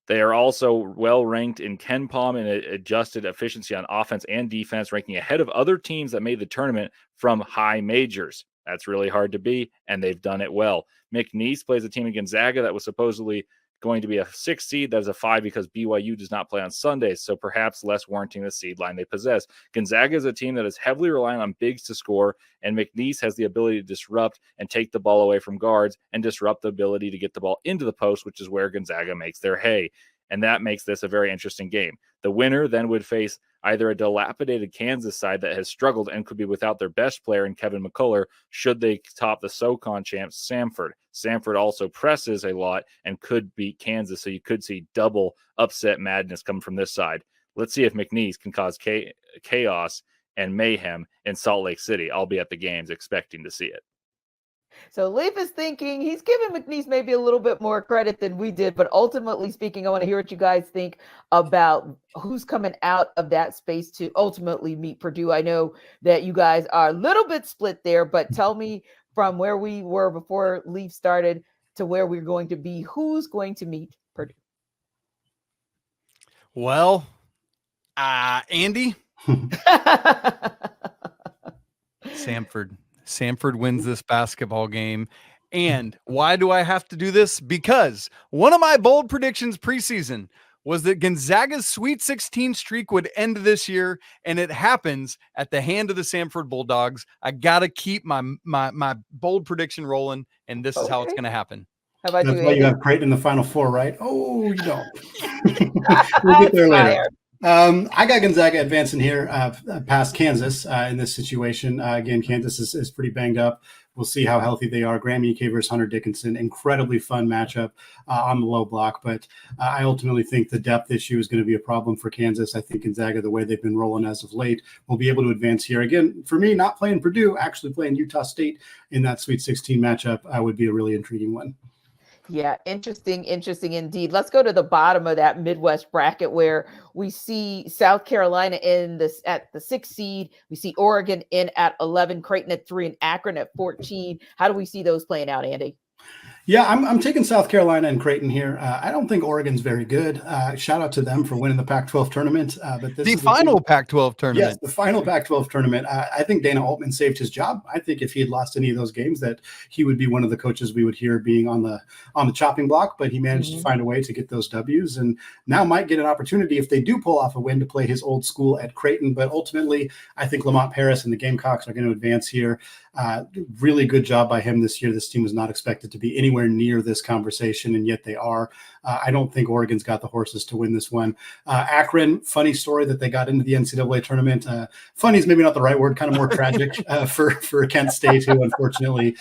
They are also well ranked in KenPom and adjusted efficiency on offense and defense, ranking ahead of other teams that made the tournament from high majors. That's really hard to be, and they've done it well. McNeese plays a team in Gonzaga that was supposedly going to be a 6 seed. That is a 5 because BYU does not play on Sundays, so perhaps less warranting the seed line they possess. Gonzaga is a team that is heavily reliant on bigs to score, and McNeese has the ability to disrupt and take the ball away from guards and disrupt the ability to get the ball into the post, which is where Gonzaga makes their hay. And that makes this a very interesting game. The winner then would face either a dilapidated Kansas side that has struggled and could be without their best player in Kevin McCullar should they top the SoCon champs, Samford. Samford also presses a lot and could beat Kansas, so you could see double upset madness coming from this side. Let's see if McNeese can cause chaos and mayhem in Salt Lake City. I'll be at the games expecting to see it. So Leaf is thinking he's giving McNeese maybe a little bit more credit than we did, but ultimately speaking, I want to hear what you guys think about who's coming out of that space to ultimately meet Purdue. I know that you guys are a little bit split there, but tell me from where we were before Leaf started to where we're going to be, who's going to meet Purdue? Well, Andy? Samford wins this basketball game. And why do I have to do this? Because one of my bold predictions preseason was that Gonzaga's Sweet 16 streak would end this year, and it happens at the hand of the Samford Bulldogs. I got to keep my bold prediction rolling, and this is how it's going to happen. How about That's you, why Andy? you have Creighton in the Final Four, right? Oh, you don't. We'll get there later. I got Gonzaga advancing here past Kansas in this situation. Again, Kansas is pretty banged up. We'll see how healthy they are. Graham Ike versus Hunter Dickinson, incredibly fun matchup on the low block. But I ultimately think the depth issue is going to be a problem for Kansas. I think Gonzaga, the way they've been rolling as of late, will be able to advance here. Again, for me, not playing Purdue, actually playing Utah State in that Sweet 16 matchup would be a really intriguing one. Yeah, interesting indeed. Let's go to the bottom of that Midwest bracket where we see South Carolina at the 6th seed. We see Oregon in at 11, Creighton at 3, and Akron at 14. How do we see those playing out, Andy? Yeah, I'm taking South Carolina and Creighton here. I don't think Oregon's very good. Shout out to them for winning the Pac-12 tournament. But this The is final Pac-12 Yes, tournament. the final Pac-12 tournament. I think Dana Altman saved his job. I think if he had lost any of those games, that he would be one of the coaches we would hear being on the chopping block. But he managed to find a way to get those W's, and now might get an opportunity if they do pull off a win to play his old school at Creighton. But ultimately, I think Lamont Paris and the Gamecocks are going to advance here. Really good job by him this year. This team was not expected to be anywhere near this conversation, and yet they are. I don't think Oregon's got the horses to win this one. Akron, funny story that they got into the NCAA tournament. Funny is maybe not the right word, kind of more tragic for Kent State, who unfortunately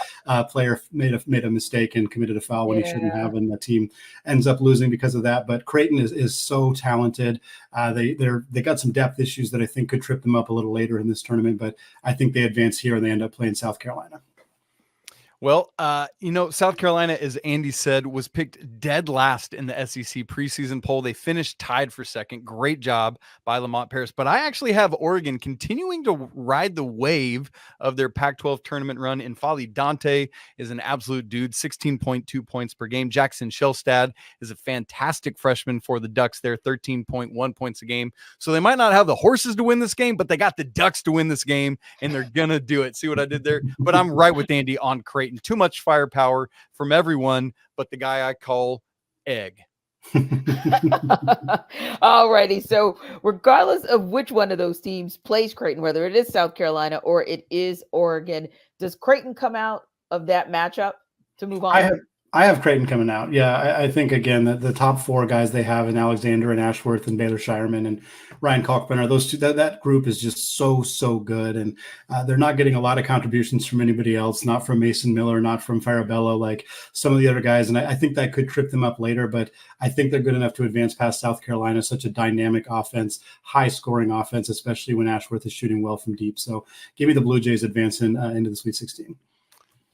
player made a mistake and committed a foul when he shouldn't have, and the team ends up losing because of that. But Creighton is so talented. They got some depth issues that I think could trip them up a little later in this tournament, but I think they advance here and they end up playing South Carolina. Well, South Carolina, as Andy said, was picked dead last in the SEC preseason poll. They finished tied for second. Great job by Lamont Paris. But I actually have Oregon continuing to ride the wave of their Pac-12 tournament run. N'Faly Dante is an absolute dude, 16.2 points per game. Jackson Shelstad is a fantastic freshman for the Ducks there, 13.1 points a game. So they might not have the horses to win this game, but they got the Ducks to win this game, and they're going to do it. See what I did there? But I'm right with Andy on Creighton. Too much firepower from everyone but the guy I call Egg. All righty. So regardless of which one of those teams plays Creighton, whether it is South Carolina or it is Oregon, does Creighton come out of that matchup to move on? I have Creighton coming out. Yeah, I think, again, that the top four guys they have in Alexander and Ashworth and Baylor Shireman and Ryan Kalkbrenner, those two, that group is just so good. And they're not getting a lot of contributions from anybody else, not from Mason Miller, not from Farabello, like some of the other guys. And I think that could trip them up later, but I think they're good enough to advance past South Carolina, such a dynamic offense, high scoring offense, especially when Ashworth is shooting well from deep. So give me the Blue Jays advancing into the Sweet 16.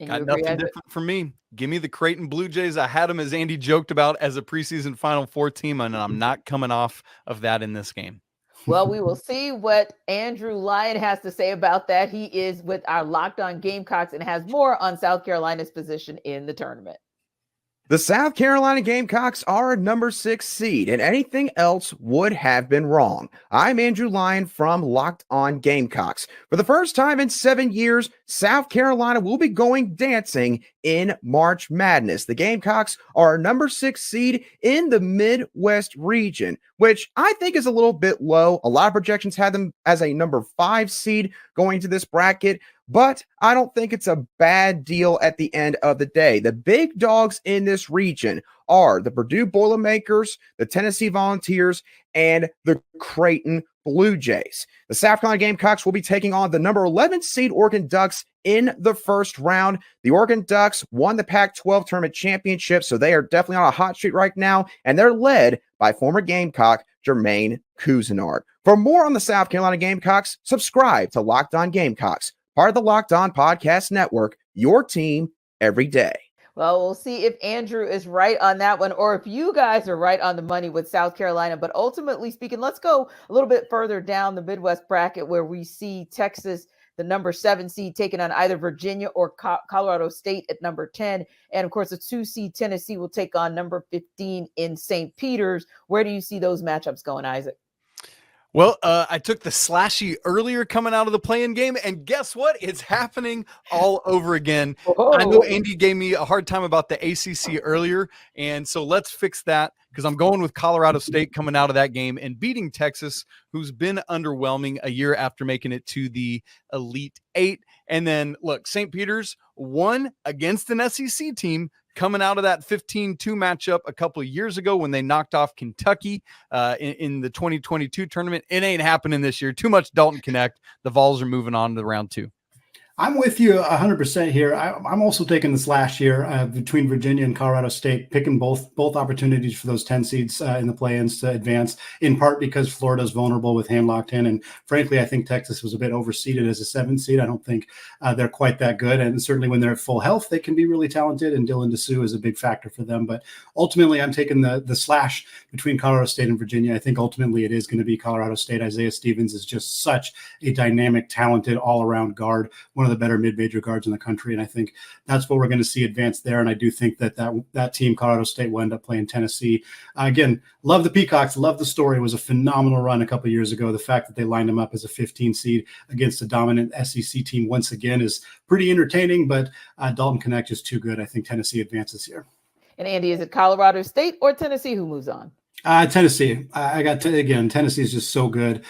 Got nothing different for me. Give me the Creighton Blue Jays. I had them, as Andy joked about, as a preseason Final Four team, and I'm not coming off of that in this game. Well, we will see what Andrew Lyon has to say about that. He is with our Locked On Gamecocks and has more on South Carolina's position in the tournament. The South Carolina Gamecocks are a number 6 seed, and anything else would have been wrong. I'm Andrew Lyon from Locked On Gamecocks. For the first time in 7 years, South Carolina will be going dancing in March Madness. The Gamecocks are a number 6 seed in the Midwest region, which I think is a little bit low. A lot of projections had them as a number 5 seed going to this bracket, but I don't think it's a bad deal at the end of the day. The big dogs in this region are the Purdue Boilermakers, the Tennessee Volunteers, and the Creighton Blue Jays. The South Carolina Gamecocks will be taking on the number 11 seed Oregon Ducks in the first round. The Oregon Ducks won the Pac-12 tournament championship, so they are definitely on a hot streak right now, and they're led by former Gamecock Jermaine Cousinard. For more on the South Carolina Gamecocks, subscribe to Locked On Gamecocks, part of the Locked On Podcast Network, your team every day. Well, we'll see if Andrew is right on that one or if you guys are right on the money with South Carolina. But ultimately speaking, let's go a little bit further down the Midwest bracket where we see Texas, the number 7 seed, taking on either Virginia or Colorado State at number 10. And of course, the 2 seed Tennessee will take on number 15 in St. Peter's. Where do you see those matchups going, Isaac? Well, I took the slashy earlier coming out of the play-in game, and guess what? It's happening all over again. Oh. I know Andy gave me a hard time about the ACC earlier, and so let's fix that because I'm going with Colorado State coming out of that game and beating Texas, who's been underwhelming a year after making it to the Elite Eight. And then, look, St. Peter's won against an SEC team coming out of that 15-2 matchup a couple of years ago when they knocked off Kentucky in the 2022 tournament. It ain't happening this year. Too much Dalton Connect. The Vols are moving on to round 2. I'm with you 100% here. I'm also taking this last year between Virginia and Colorado State, picking both opportunities for those 10 seeds in the play-ins to advance, in part because Florida's vulnerable with hand locked in. And frankly, I think Texas was a bit overseeded as a 7 seed. I don't think they're quite that good. And certainly when they're at full health, they can be really talented. And Dylan DeSue is a big factor for them. But ultimately, I'm taking the slash between Colorado State and Virginia. I think ultimately it is going to be Colorado State. Isaiah Stevens is just such a dynamic, talented, all-around guard, one one of the better mid-major guards in the country. And I think that's what we're going to see advance there. And I do think that team, Colorado State, will end up playing Tennessee. Again, love the Peacocks, love the story. It was a phenomenal run a couple of years ago. The fact that they lined them up as a 15 seed against a dominant SEC team once again is pretty entertaining, but Dalton Connect is too good. I think Tennessee advances here. And Andy, is it Colorado State or Tennessee who moves on? Tennessee. Tennessee is just so good.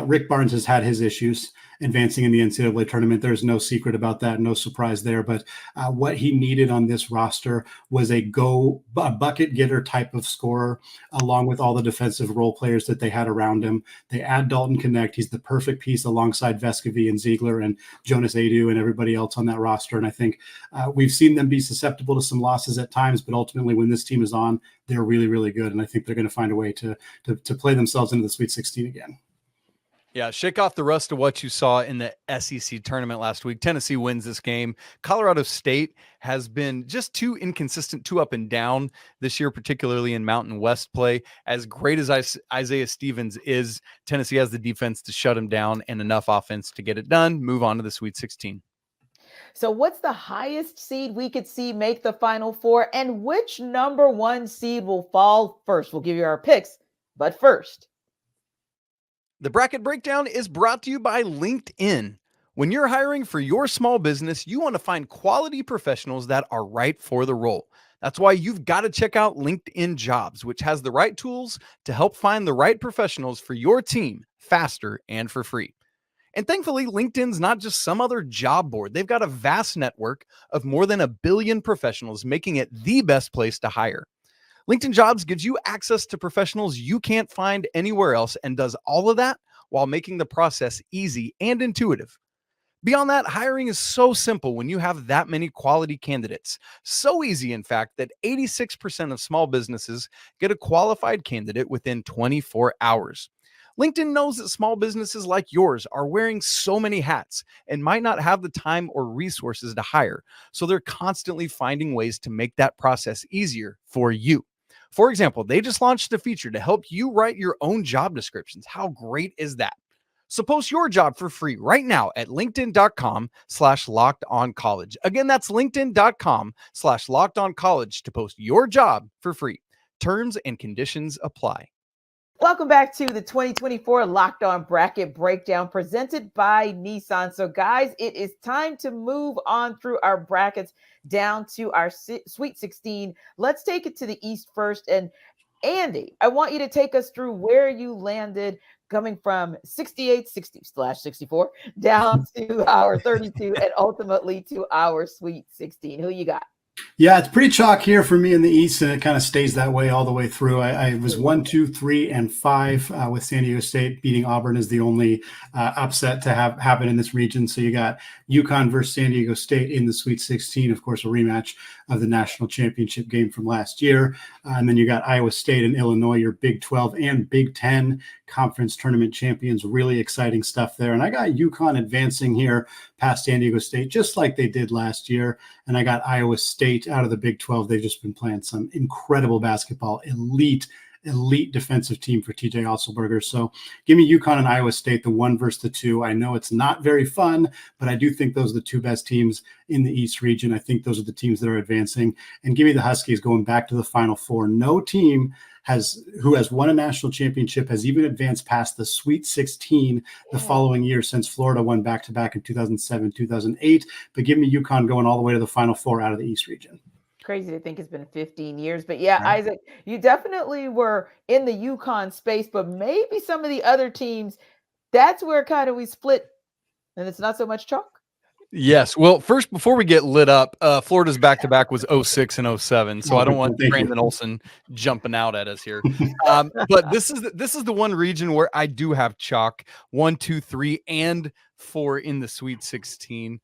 Rick Barnes has had his issues advancing in the NCAA tournament. There's no secret about that. No surprise there. But what he needed on this roster was a bucket getter type of scorer, along with all the defensive role players that they had around him. They add Dalton Connect. He's the perfect piece alongside Vescovy and Ziegler and Jonas Adu and everybody else on that roster. And I think we've seen them be susceptible to some losses at times, but ultimately when this team is on, they're really, really good. And I think they're going to find a way to play themselves into the Sweet 16 again. Yeah, shake off the rust of what you saw in the SEC tournament last week. Tennessee wins this game. Colorado State has been just too inconsistent, too up and down this year, particularly in Mountain West play. As great as Isaiah Stevens is, Tennessee has the defense to shut him down and enough offense to get it done. Move on to the Sweet 16. So what's the highest seed we could see make the Final Four, and which number one seed will fall first? We'll give you our picks, but first. The bracket breakdown is brought to you by LinkedIn. When you're hiring for your small business, you want to find quality professionals that are right for the role. That's why you've got to check out LinkedIn Jobs, which has the right tools to help find the right professionals for your team faster and for free. And thankfully, LinkedIn's not just some other job board. They've got a vast network of more than 1 billion professionals, making it the best place to hire. LinkedIn Jobs gives you access to professionals you can't find anywhere else and does all of that while making the process easy and intuitive. Beyond that, hiring is so simple when you have that many quality candidates. So easy, in fact, that 86% of small businesses get a qualified candidate within 24 hours. LinkedIn knows that small businesses like yours are wearing so many hats and might not have the time or resources to hire, so they're constantly finding ways to make that process easier for you. For example, they just launched a feature to help you write your own job descriptions. How great is that? So post your job for free right now at linkedin.com/lockedoncollege. Again, that's linkedin.com/lockedoncollege to post your job for free. Terms and conditions apply. Welcome back to the 2024 Locked On Bracket Breakdown presented by Nissan. So guys, it is time to move on through our brackets down to our Sweet 16. Let's take it to the East first. And Andy, I want you to take us through where you landed coming from 68/64 down to our 32 and ultimately to our Sweet 16. Who you got? Yeah, it's pretty chalk here for me in the East, and it kind of stays that way all the way through. I was 1, 2, 3, and 5 with San Diego State beating Auburn as the only upset to have happen in this region. So you got UConn versus San Diego State in the Sweet 16, of course, a rematch of the national championship game from last year. And then you got Iowa State and Illinois, your Big 12 and Big 10 conference tournament champions. Really exciting stuff there. And I got UConn advancing here past San Diego State, just like they did last year. And I got Iowa State out of the Big 12. They've just been playing some incredible basketball, elite defensive team for TJ Otzelberger. So give me UConn and Iowa State, the 1 versus the 2. I know it's not very fun, but I do think those are the 2 best teams in the East region. I think those are the teams that are advancing. And give me the Huskies going back to the Final Four. No team who has won a national championship has even advanced past the Sweet 16 the following year, since Florida won back-to-back in 2007, 2008. But give me UConn going all the way to the Final Four out of the East region. Crazy to think it's been 15 years. But yeah, right. Isaac, you definitely were in the UConn space, but maybe some of the other teams, that's where kind of we split, and it's not so much chalk. Yes. Well, first, before we get lit up, Florida's back-to-back was 06 and 07, so I don't want Brandon Olson jumping out at us here. But this is the one region where I do have chalk, 1, 2, 3, and 4 in the Sweet 16.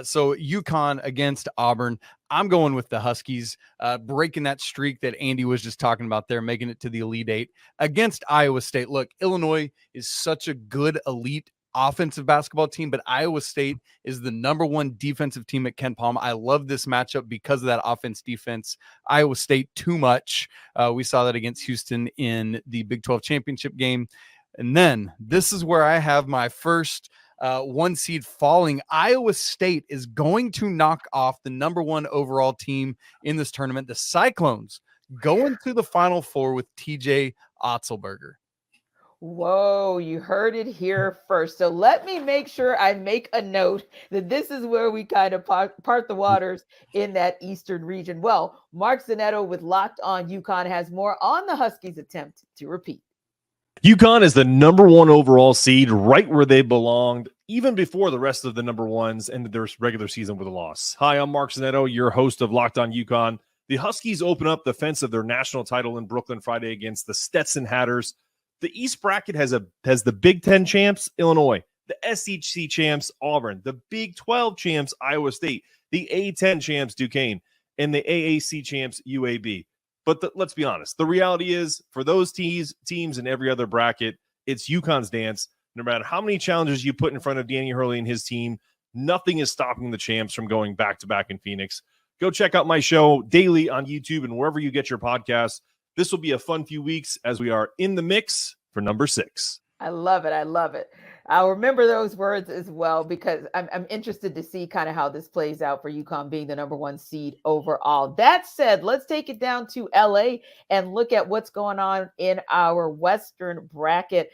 So UConn against Auburn. I'm going with the Huskies, breaking that streak that Andy was just talking about there, making it to the Elite Eight against Iowa State. Look, Illinois is such a good elite offensive basketball team, but Iowa State is the number 1 defensive team at Ken Palm. I love this matchup because of that offense defense. Iowa State too much. We saw that against Houston in the Big 12 championship game. And then this is where I have my first 1 seed falling. Iowa State is going to knock off the number 1 overall team in this tournament. The Cyclones going to the Final Four with TJ Otzelberger. Whoa, you heard it here first. So let me make sure I make a note that this is where we kind of part the waters in that Eastern region. Well, Mark Zanetto with Locked On UConn has more on the Huskies' attempt to repeat. UConn is the number 1 overall seed, right where they belonged, even before the rest of the number 1s ended their regular season with a loss. Hi, I'm Mark Zanetto, your host of Locked On UConn. The Huskies open up the fence of their national title in Brooklyn Friday against the Stetson Hatters. The East bracket has the Big Ten champs, Illinois, the SEC champs, Auburn, the Big 12 champs, Iowa State, the A10 champs, Duquesne, and the AAC champs, UAB. But let's be honest. The reality is, for those teams in every other bracket, it's UConn's dance. No matter how many challenges you put in front of Danny Hurley and his team, nothing is stopping the champs from going back-to-back in Phoenix. Go check out my show daily on YouTube and wherever you get your podcasts. This will be a fun few weeks as we are in the mix for number 6. I love it. I love it. I'll remember those words as well, because I'm interested to see kind of how this plays out for UConn being the number 1 seed overall. That said, let's take it down to LA and look at what's going on in our Western bracket.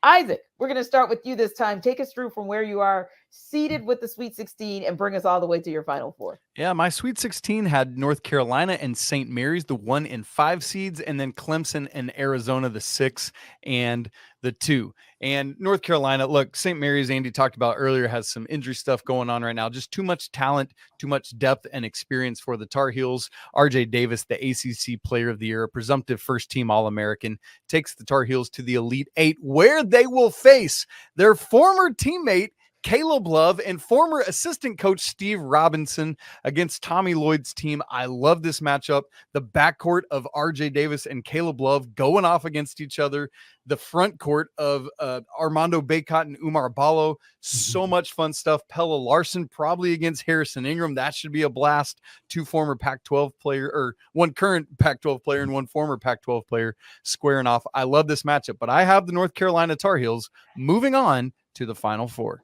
Isaac, we're going to start with you this time. Take us through from where you are seated with the Sweet 16 and bring us all the way to your Final Four. Yeah, my Sweet 16 had North Carolina and St. Mary's, the 1 and 5 seeds, and then Clemson and Arizona, the 6 and the 2. And North Carolina, look, St. Mary's, Andy talked about earlier, has some injury stuff going on right now. Just too much talent, too much depth and experience for the Tar Heels. RJ Davis, the ACC Player of the Year, a presumptive first-team All-American, takes the Tar Heels to the Elite 8, where they will face their former teammate, Caleb Love, and former assistant coach Steve Robinson against Tommy Lloyd's team. I love this matchup. The backcourt of RJ Davis and Caleb Love going off against each other. The front court of Armando Bacot and Umar Ballo. So much fun stuff. Pella Larson probably against Harrison Ingram. That should be a blast. 2 former Pac-12 player, or 1 current Pac-12 player and 1 former Pac-12 player squaring off. I love this matchup, but I have the North Carolina Tar Heels moving on to the Final Four.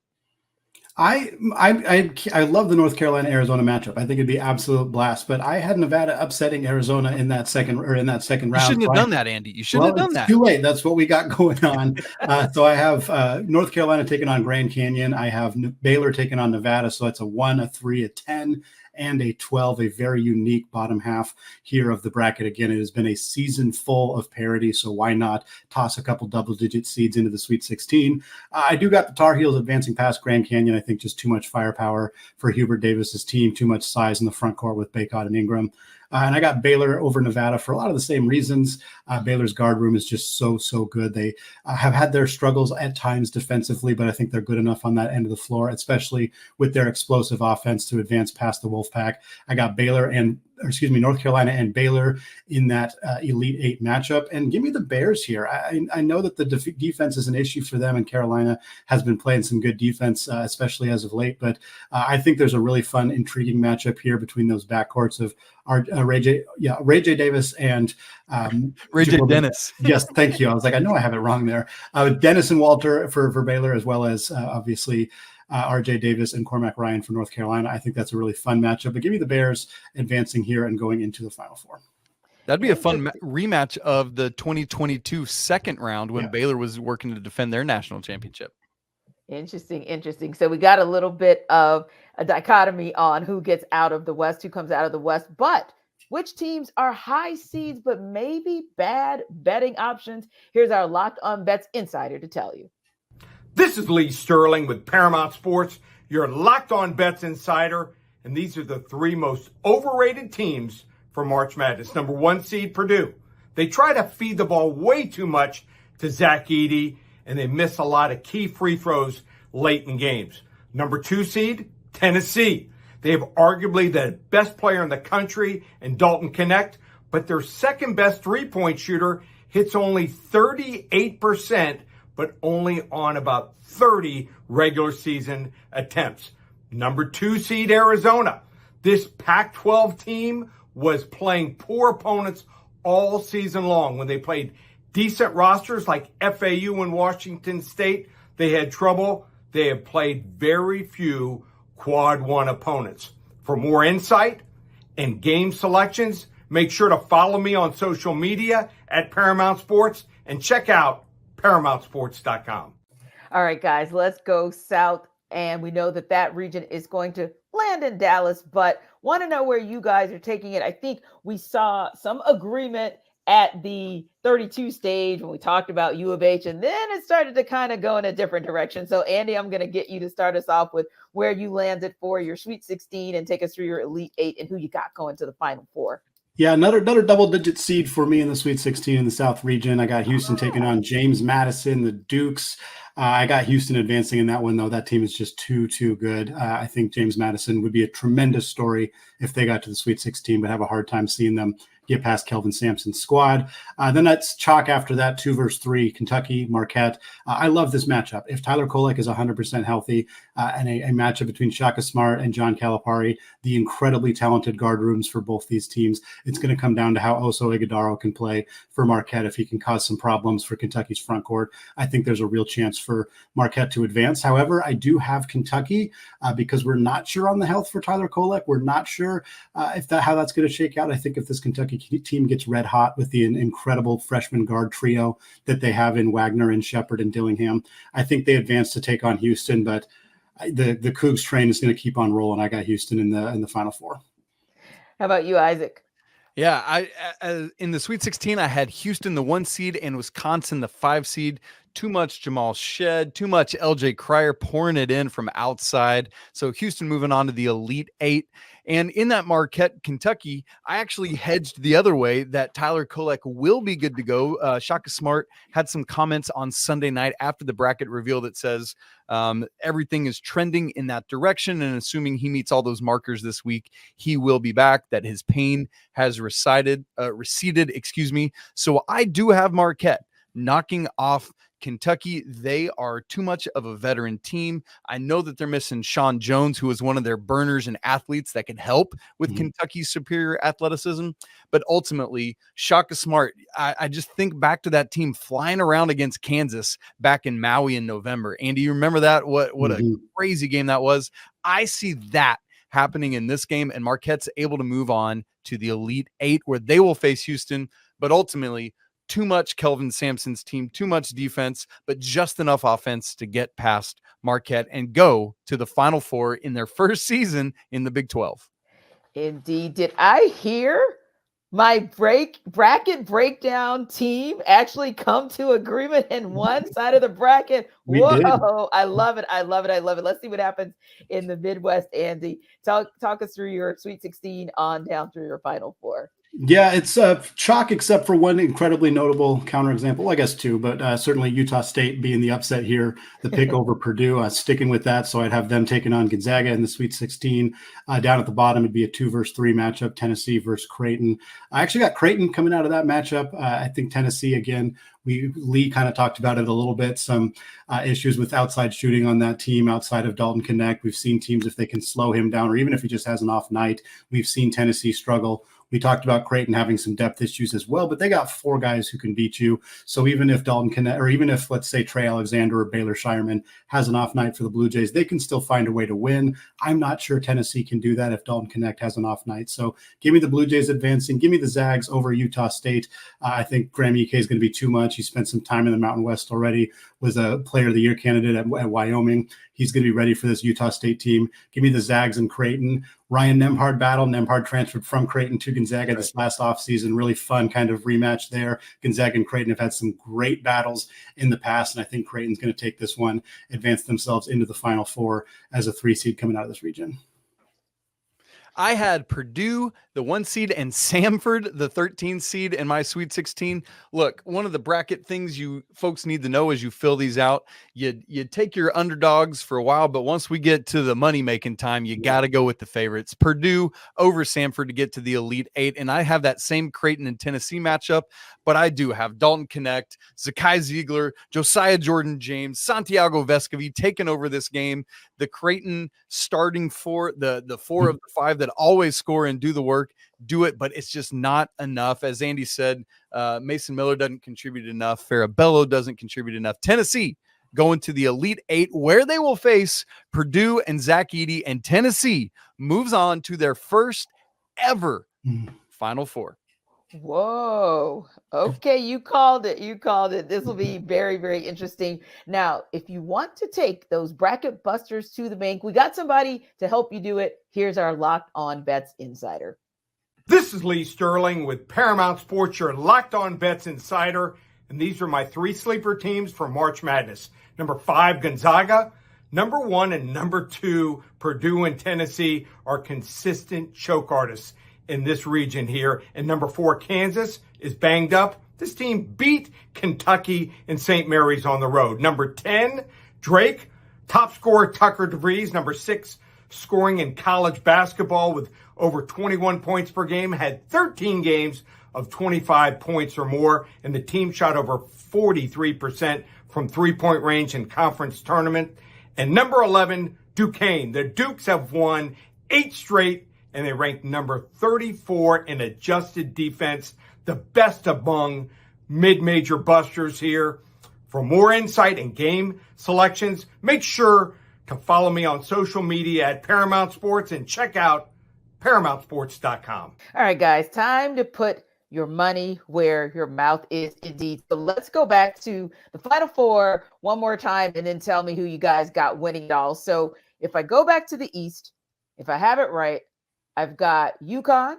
I love the North Carolina-Arizona matchup. I think it'd be absolute blast. But I had Nevada upsetting Arizona in that second round. You shouldn't have done that, Andy. You shouldn't have done that. Too late. That's what we got going on. So I have North Carolina taking on Grand Canyon. I have Baylor taking on Nevada. So it's a 1, a 3, a 10, and a 12, a very unique bottom half here of the bracket. Again, it has been a season full of parity, so why not toss a couple double-digit seeds into the Sweet 16? I do got the Tar Heels advancing past Grand Canyon. I think just too much firepower for Hubert Davis's team, too much size in the front court with Bacot and Ingram. And I got Baylor over Nevada for a lot of the same reasons. Baylor's guard room is just so good. They have had their struggles at times defensively, but I think they're good enough on that end of the floor, especially with their explosive offense to advance past the Wolfpack. I got North Carolina and Baylor in that Elite 8 matchup. And give me the Bears here. I know that the defense is an issue for them, and Carolina has been playing some good defense, especially as of late. But I think there's a really fun, intriguing matchup here between those backcourts of Ray J. Davis and Ray J. Dennis. Yes, thank you. I was like, I know I have it wrong there. Dennis and Walter for Baylor, as well as obviously RJ Davis and Cormac Ryan for North Carolina. I think that's a really fun matchup. But give me the Bears advancing here and going into the Final Four. That'd be a fun rematch of the 2022 second round when Baylor was working to defend their national championship. Interesting. So we got a little bit of a dichotomy on who gets out of the West, who comes out of the West, but which teams are high seeds but maybe bad betting options? Here's our Locked On Bets insider to tell you. This is Lee Sterling with Paramount Sports, your Locked On Bets insider, and these are the 3 most overrated teams for March Madness. Number 1 seed, Purdue. They try to feed the ball way too much to Zach Edey, and they miss a lot of key free throws late in games. Number 2 seed, Tennessee. They have arguably the best player in the country in Dalton Knecht, but their second best three-point shooter hits only 38%, but only on about 30 regular season attempts. Number 2 seed, Arizona. This Pac-12 team was playing poor opponents all season long. When they played decent rosters like FAU and Washington State, they had trouble. they have played very few quad one opponents. For more insight and game selections, make sure to follow me on social media at Paramount Sports and check out ParamountSports.com. All right, guys, let's go south. And we know that region is going to land in Dallas, but want to know where you guys are taking it. I think we saw some agreement at the 32 stage when we talked about U of H, and then it started to kind of go in a different direction. So, Andy, I'm going to get you to start us off with where you landed for your Sweet 16 and take us through your Elite 8 and who you got going to the Final Four. Yeah, another double-digit seed for me in the Sweet 16 in the South region. I got Houston taking on James Madison, the Dukes. I got Houston advancing in that one, though. That team is just too good. I think James Madison would be a tremendous story if they got to the Sweet 16, but have a hard time seeing them get past Kelvin Sampson's squad. Then that's chalk after that, 2 versus 3, Kentucky, Marquette. I love this matchup. If Tyler Kolek is 100% healthy and a matchup between Shaka Smart and John Calipari, the incredibly talented guard rooms for both these teams, it's going to come down to how Oso Ighodaro can play for Marquette. If he can cause some problems for Kentucky's front court, I think there's a real chance for Marquette to advance. However, I do have Kentucky because we're not sure on the health for Tyler Kolek. We're not sure how that's going to shake out. I think if this Kentucky team gets red hot with the incredible freshman guard trio that they have in Wagner and Shepard and Dillingham, I think they advance to take on Houston, but the Cougs train is going to keep on rolling. I got Houston in the Final Four. How about you, Isaac? Yeah, I in the Sweet 16, I had Houston, the 1 seed, and Wisconsin, the 5 seed. Too much Jamal Shed, too much LJ Cryer pouring it in from outside. So Houston moving on to the Elite 8. And in that Marquette, Kentucky, I actually hedged the other way that Tyler Kolek will be good to go. Shaka Smart had some comments on Sunday night after the bracket reveal that says everything is trending in that direction. And assuming he meets all those markers this week, he will be back, that his pain has receded. So I do have Marquette knocking off Kentucky. They are too much of a veteran team. I know that they're missing Sean Jones, who is one of their burners and athletes that can help with Kentucky's superior athleticism. But ultimately, Shaka Smart, I just think back to that team flying around against Kansas back in Maui in November. Andy, you remember that? What a crazy game that was. I see that happening in this game, and Marquette's able to move on to the Elite 8 where they will face Houston. But ultimately, too much Kelvin Sampson's team, too much defense, but just enough offense to get past Marquette and go to the Final Four in their first season in the Big 12. Indeed. Did I hear my bracket breakdown team actually come to agreement in one side of the bracket? Whoa, did. I love it. I love it. Let's see what happens in the Midwest, Andy. Talk us through your Sweet 16 on down through your Final Four. Yeah, it's chalk except for one incredibly notable counterexample. Well, I guess two, but certainly Utah State being the upset here, the pick over Purdue, sticking with that. So I'd have them taking on Gonzaga in the Sweet 16. Down at the bottom, it'd be a 2 versus 3 matchup, Tennessee versus Creighton. I actually got Creighton coming out of that matchup. I think Tennessee, again, Lee kind of talked about it a little bit, some issues with outside shooting on that team outside of Dalton Knecht. We've seen teams, if they can slow him down, or even if he just has an off night, we've seen Tennessee struggle. We talked about Creighton having some depth issues as well, but they got 4 guys who can beat you. So even if Dalton Knecht, or even if, let's say, Trey Alexander or Baylor Shireman has an off night for the Blue Jays, they can still find a way to win. I'm not sure Tennessee can do that if Dalton Knecht has an off night. So give me the Blue Jays advancing. Give me the Zags over Utah State. I think Graham Ike is going to be too much. He spent some time in the Mountain West already, was a Player of the Year candidate at Wyoming. He's going to be ready for this Utah State team. Give me the Zags and Creighton. Ryan Nembhard battle. Nembhard transferred from Creighton to Gonzaga this last offseason. Really fun kind of rematch there. Gonzaga and Creighton have had some great battles in the past, and I think Creighton's going to take this one, advance themselves into the Final Four as a 3 seed coming out of this region. I had Purdue, the 1 seed, and Samford, the 13 seed in my Sweet 16. Look, one of the bracket things you folks need to know as you fill these out, you take your underdogs for a while, but once we get to the money-making time, you got to go with the favorites. Purdue over Samford to get to the Elite 8, and I have that same Creighton and Tennessee matchup, but I do have Dalton Knecht, Zakai Ziegler, Josiah Jordan-James, Santiago Vescovi taking over this game. The Creighton starting 4, the 4 of the 5 that always score and do the work, do it, but it's just not enough. As Andy said, Mason Miller doesn't contribute enough. Farabello doesn't contribute enough. Tennessee going to the Elite Eight, where they will face Purdue and Zach Edey, and Tennessee moves on to their first ever Final Four. Whoa. Okay, you called it. You called it. This will be very, very interesting. Now, if you want to take those bracket busters to the bank, we got somebody to help you do it. Here's our Locked On Bets Insider. This is Lee Sterling with Paramount Sports, your Locked On Bets Insider. And these are my 3 sleeper teams for March Madness. Number 5, Gonzaga. Number 1 and number 2, Purdue and Tennessee, are consistent choke artists in this region here. And number 4, Kansas, is banged up. This team beat Kentucky and St. Mary's on the road. Number 10, Drake, top scorer Tucker DeVries. Number 6, scoring in college basketball with over 21 points per game, had 13 games of 25 points or more. And the team shot over 43% from three-point range in conference tournament. And number 11, Duquesne. The Dukes have won 8 straight, and they ranked number 34 in adjusted defense, the best among mid-major busters here. For more insight and game selections, make sure to follow me on social media at Paramount Sports and check out ParamountSports.com. All right, guys, time to put your money where your mouth is indeed. So let's go back to the Final Four one more time and then tell me who you guys got winning it all. So if I go back to the East, if I have it right, I've got UConn.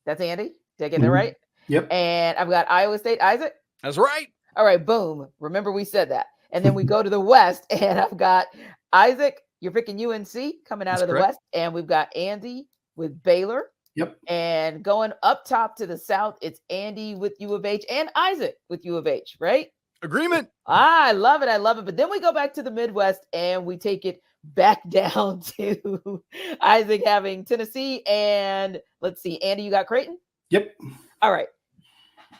That's Andy. Did I get that right? Yep. And I've got Iowa State. Isaac? That's right. All right, boom. Remember we said that. And then we go to the West, and I've got Isaac. You're picking UNC coming out That's of the correct. West. And we've got Andy with Baylor. Yep. And going up top to the South, it's Andy with U of H and Isaac with U of H, right? Agreement. I love it. I love it. But then we go back to the Midwest and we take it back down to Isaac having Tennessee. And let's see, Andy, you got Creighton? Yep. All right.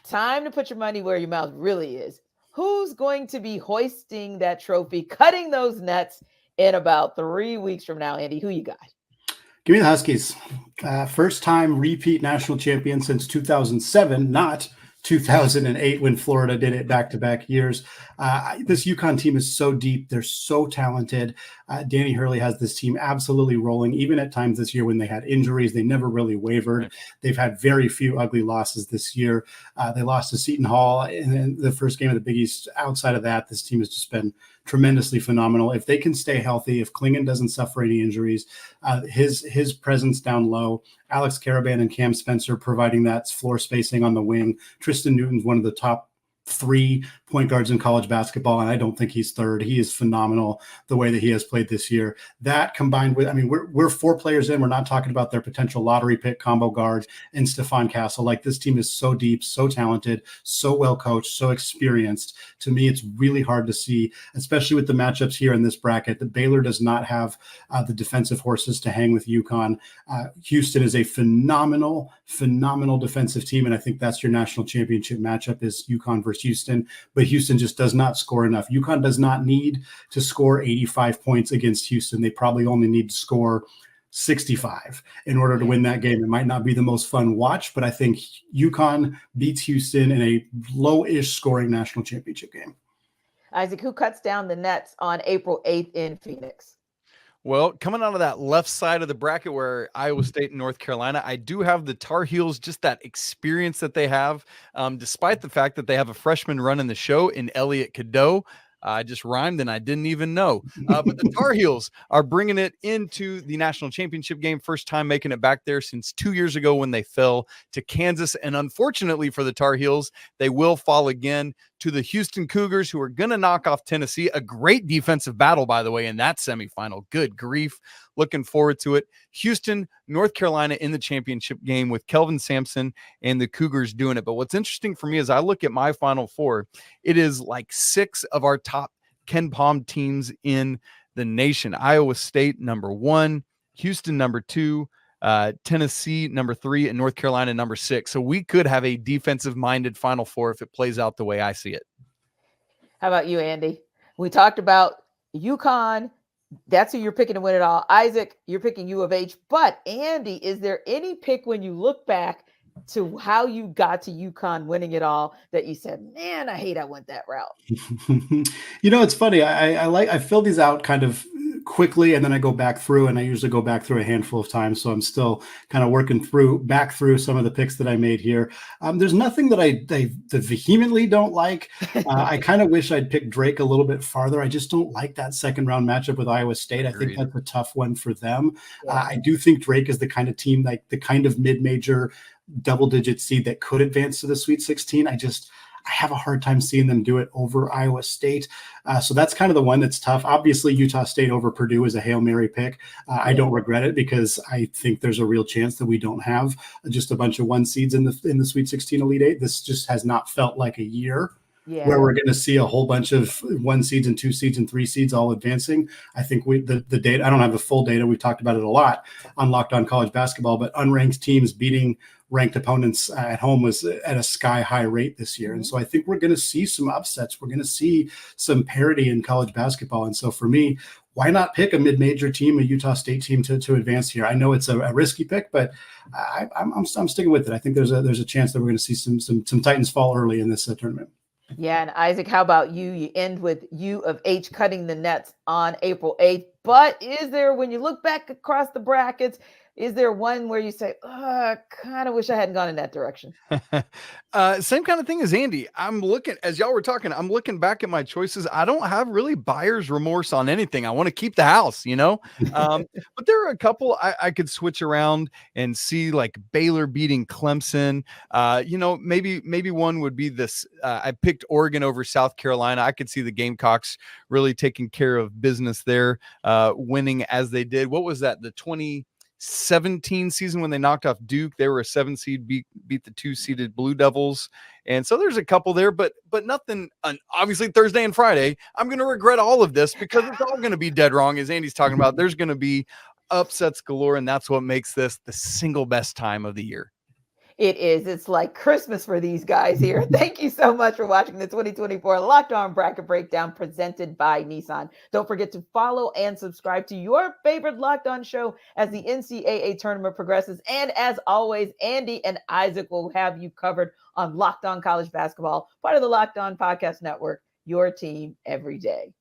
Time to put your money where your mouth really is. Who's going to be hoisting that trophy, cutting those nets in about 3 weeks from now? Andy, who you got? Give me the Huskies. First time repeat national champion since 2007, not 2008 when Florida did it back-to-back years. This UConn team is so deep. They're so talented. Danny Hurley has this team absolutely rolling. Even at times this year when they had injuries, they never really wavered. They've had very few ugly losses this year. They lost to Seton Hall in the first game of the Big East. Outside of that, this team has just been tremendously phenomenal. If they can stay healthy, if Klingon doesn't suffer any injuries, his presence down low, Alex Caravan and Cam Spencer providing that floor spacing on the wing. Tristan Newton's one of the top 3 point guards in college basketball, and I don't think he's third. He is phenomenal the way that he has played this year. That combined with, I mean, we're 4 players in. We're not talking about their potential lottery pick combo guards and Stephon Castle. Like, this team is so deep, so talented, so well coached, so experienced. To me, it's really hard to see, especially with the matchups here in this bracket, that Baylor does not have the defensive horses to hang with UConn. Houston is a phenomenal defensive team, and I think that's your national championship matchup is UConn versus Houston. But Houston just does not score enough. UConn does not need to score 85 points against Houston. They probably only need to score 65 in order to win that game. It might not be the most fun watch, but I think UConn beats Houston in a low-ish scoring national championship game. Isaac, who cuts down the nets on April 8th in Phoenix? Well, coming out of that left side of the bracket where Iowa State and North Carolina, I do have the Tar Heels, just that experience that they have, despite the fact that they have a freshman running the show in Elliot Cadeau. I just rhymed and I didn't even know. But the Tar Heels are bringing it into the national championship game. First time making it back there since 2 years ago when they fell to Kansas. And unfortunately for the Tar Heels, they will fall again to the Houston Cougars, who are going to knock off Tennessee. A great defensive battle, by the way, in that semifinal. Good grief. Looking forward to it. Houston, North Carolina in the championship game with Kelvin Sampson and the Cougars doing it. But what's interesting for me is I look at my Final Four. It is like 6 of our top Ken Palm teams in the nation. Iowa State, number 1. Houston, number 2. Tennessee, number 3. And North Carolina, number 6. So we could have a defensive-minded Final Four if it plays out the way I see it. How about you, Andy? We talked about UConn. That's who you're picking to win it all. Isaac, you're picking U of H. But Andy, is there any pick when you look back to how you got to UConn winning it all that you said, man, I hate I went that route? It's funny. I fill these out kind of quickly, and then I go back through, and I usually go back through a handful of times. So I'm still kind of working back through some of the picks that I made here. There's nothing that I vehemently don't like. I kind of wish I'd picked Drake a little bit farther. I just don't like that second round matchup with Iowa State. I think that's a tough one for them. Yeah. I do think Drake is the kind of team, like the kind of mid-major double-digit seed that could advance to the Sweet 16. I have a hard time seeing them do it over Iowa State. So that's kind of the one that's tough. Obviously, Utah State over Purdue is a Hail Mary pick. I don't regret it because I think there's a real chance that we don't have just a bunch of one seeds in the Sweet 16 Elite Eight. This just has not felt like a year where we're going to see a whole bunch of one seeds and two seeds and three seeds all advancing. I think the data, I don't have the full data. We've talked about it a lot on Locked On College Basketball, but unranked teams beating ranked opponents at home was at a sky high rate this year. And so I think we're going to see some upsets. We're going to see some parity in college basketball. And so for me, why not pick a mid-major team, a Utah State team to advance here? I know it's a risky pick, but I'm sticking with it. I think there's a chance that we're going to see some Titans fall early in this tournament. Yeah. And Isaac, how about you? You end with U of H cutting the nets on April 8th. But is there, when you look back across the brackets, is there one where you say, I kind of wish I hadn't gone in that direction? Same kind of thing as Andy. I'm looking, as y'all were talking, I'm looking back at my choices. I don't have really buyer's remorse on anything. I want to keep the house, but there are a couple I could switch around and see, like Baylor beating Clemson. Maybe one would be this. I picked Oregon over South Carolina. I could see the Gamecocks really taking care of business there, winning as they did. What was that? The 2017 season when they knocked off Duke, they were a 7 seed, beat the 2-seeded Blue Devils. And so there's a couple there, but nothing. Obviously Thursday and Friday, I'm going to regret all of this because it's all going to be dead wrong. As Andy's talking about, there's going to be upsets galore. And that's what makes this the single best time of the year. It is. It's like Christmas for these guys here. Thank you so much for watching the 2024 Locked On Bracket Breakdown presented by Nissan. Don't forget to follow and subscribe to your favorite Locked On show as the NCAA tournament progresses. And as always, Andy and Isaac will have you covered on Locked On College Basketball, part of the Locked On Podcast Network, your team every day.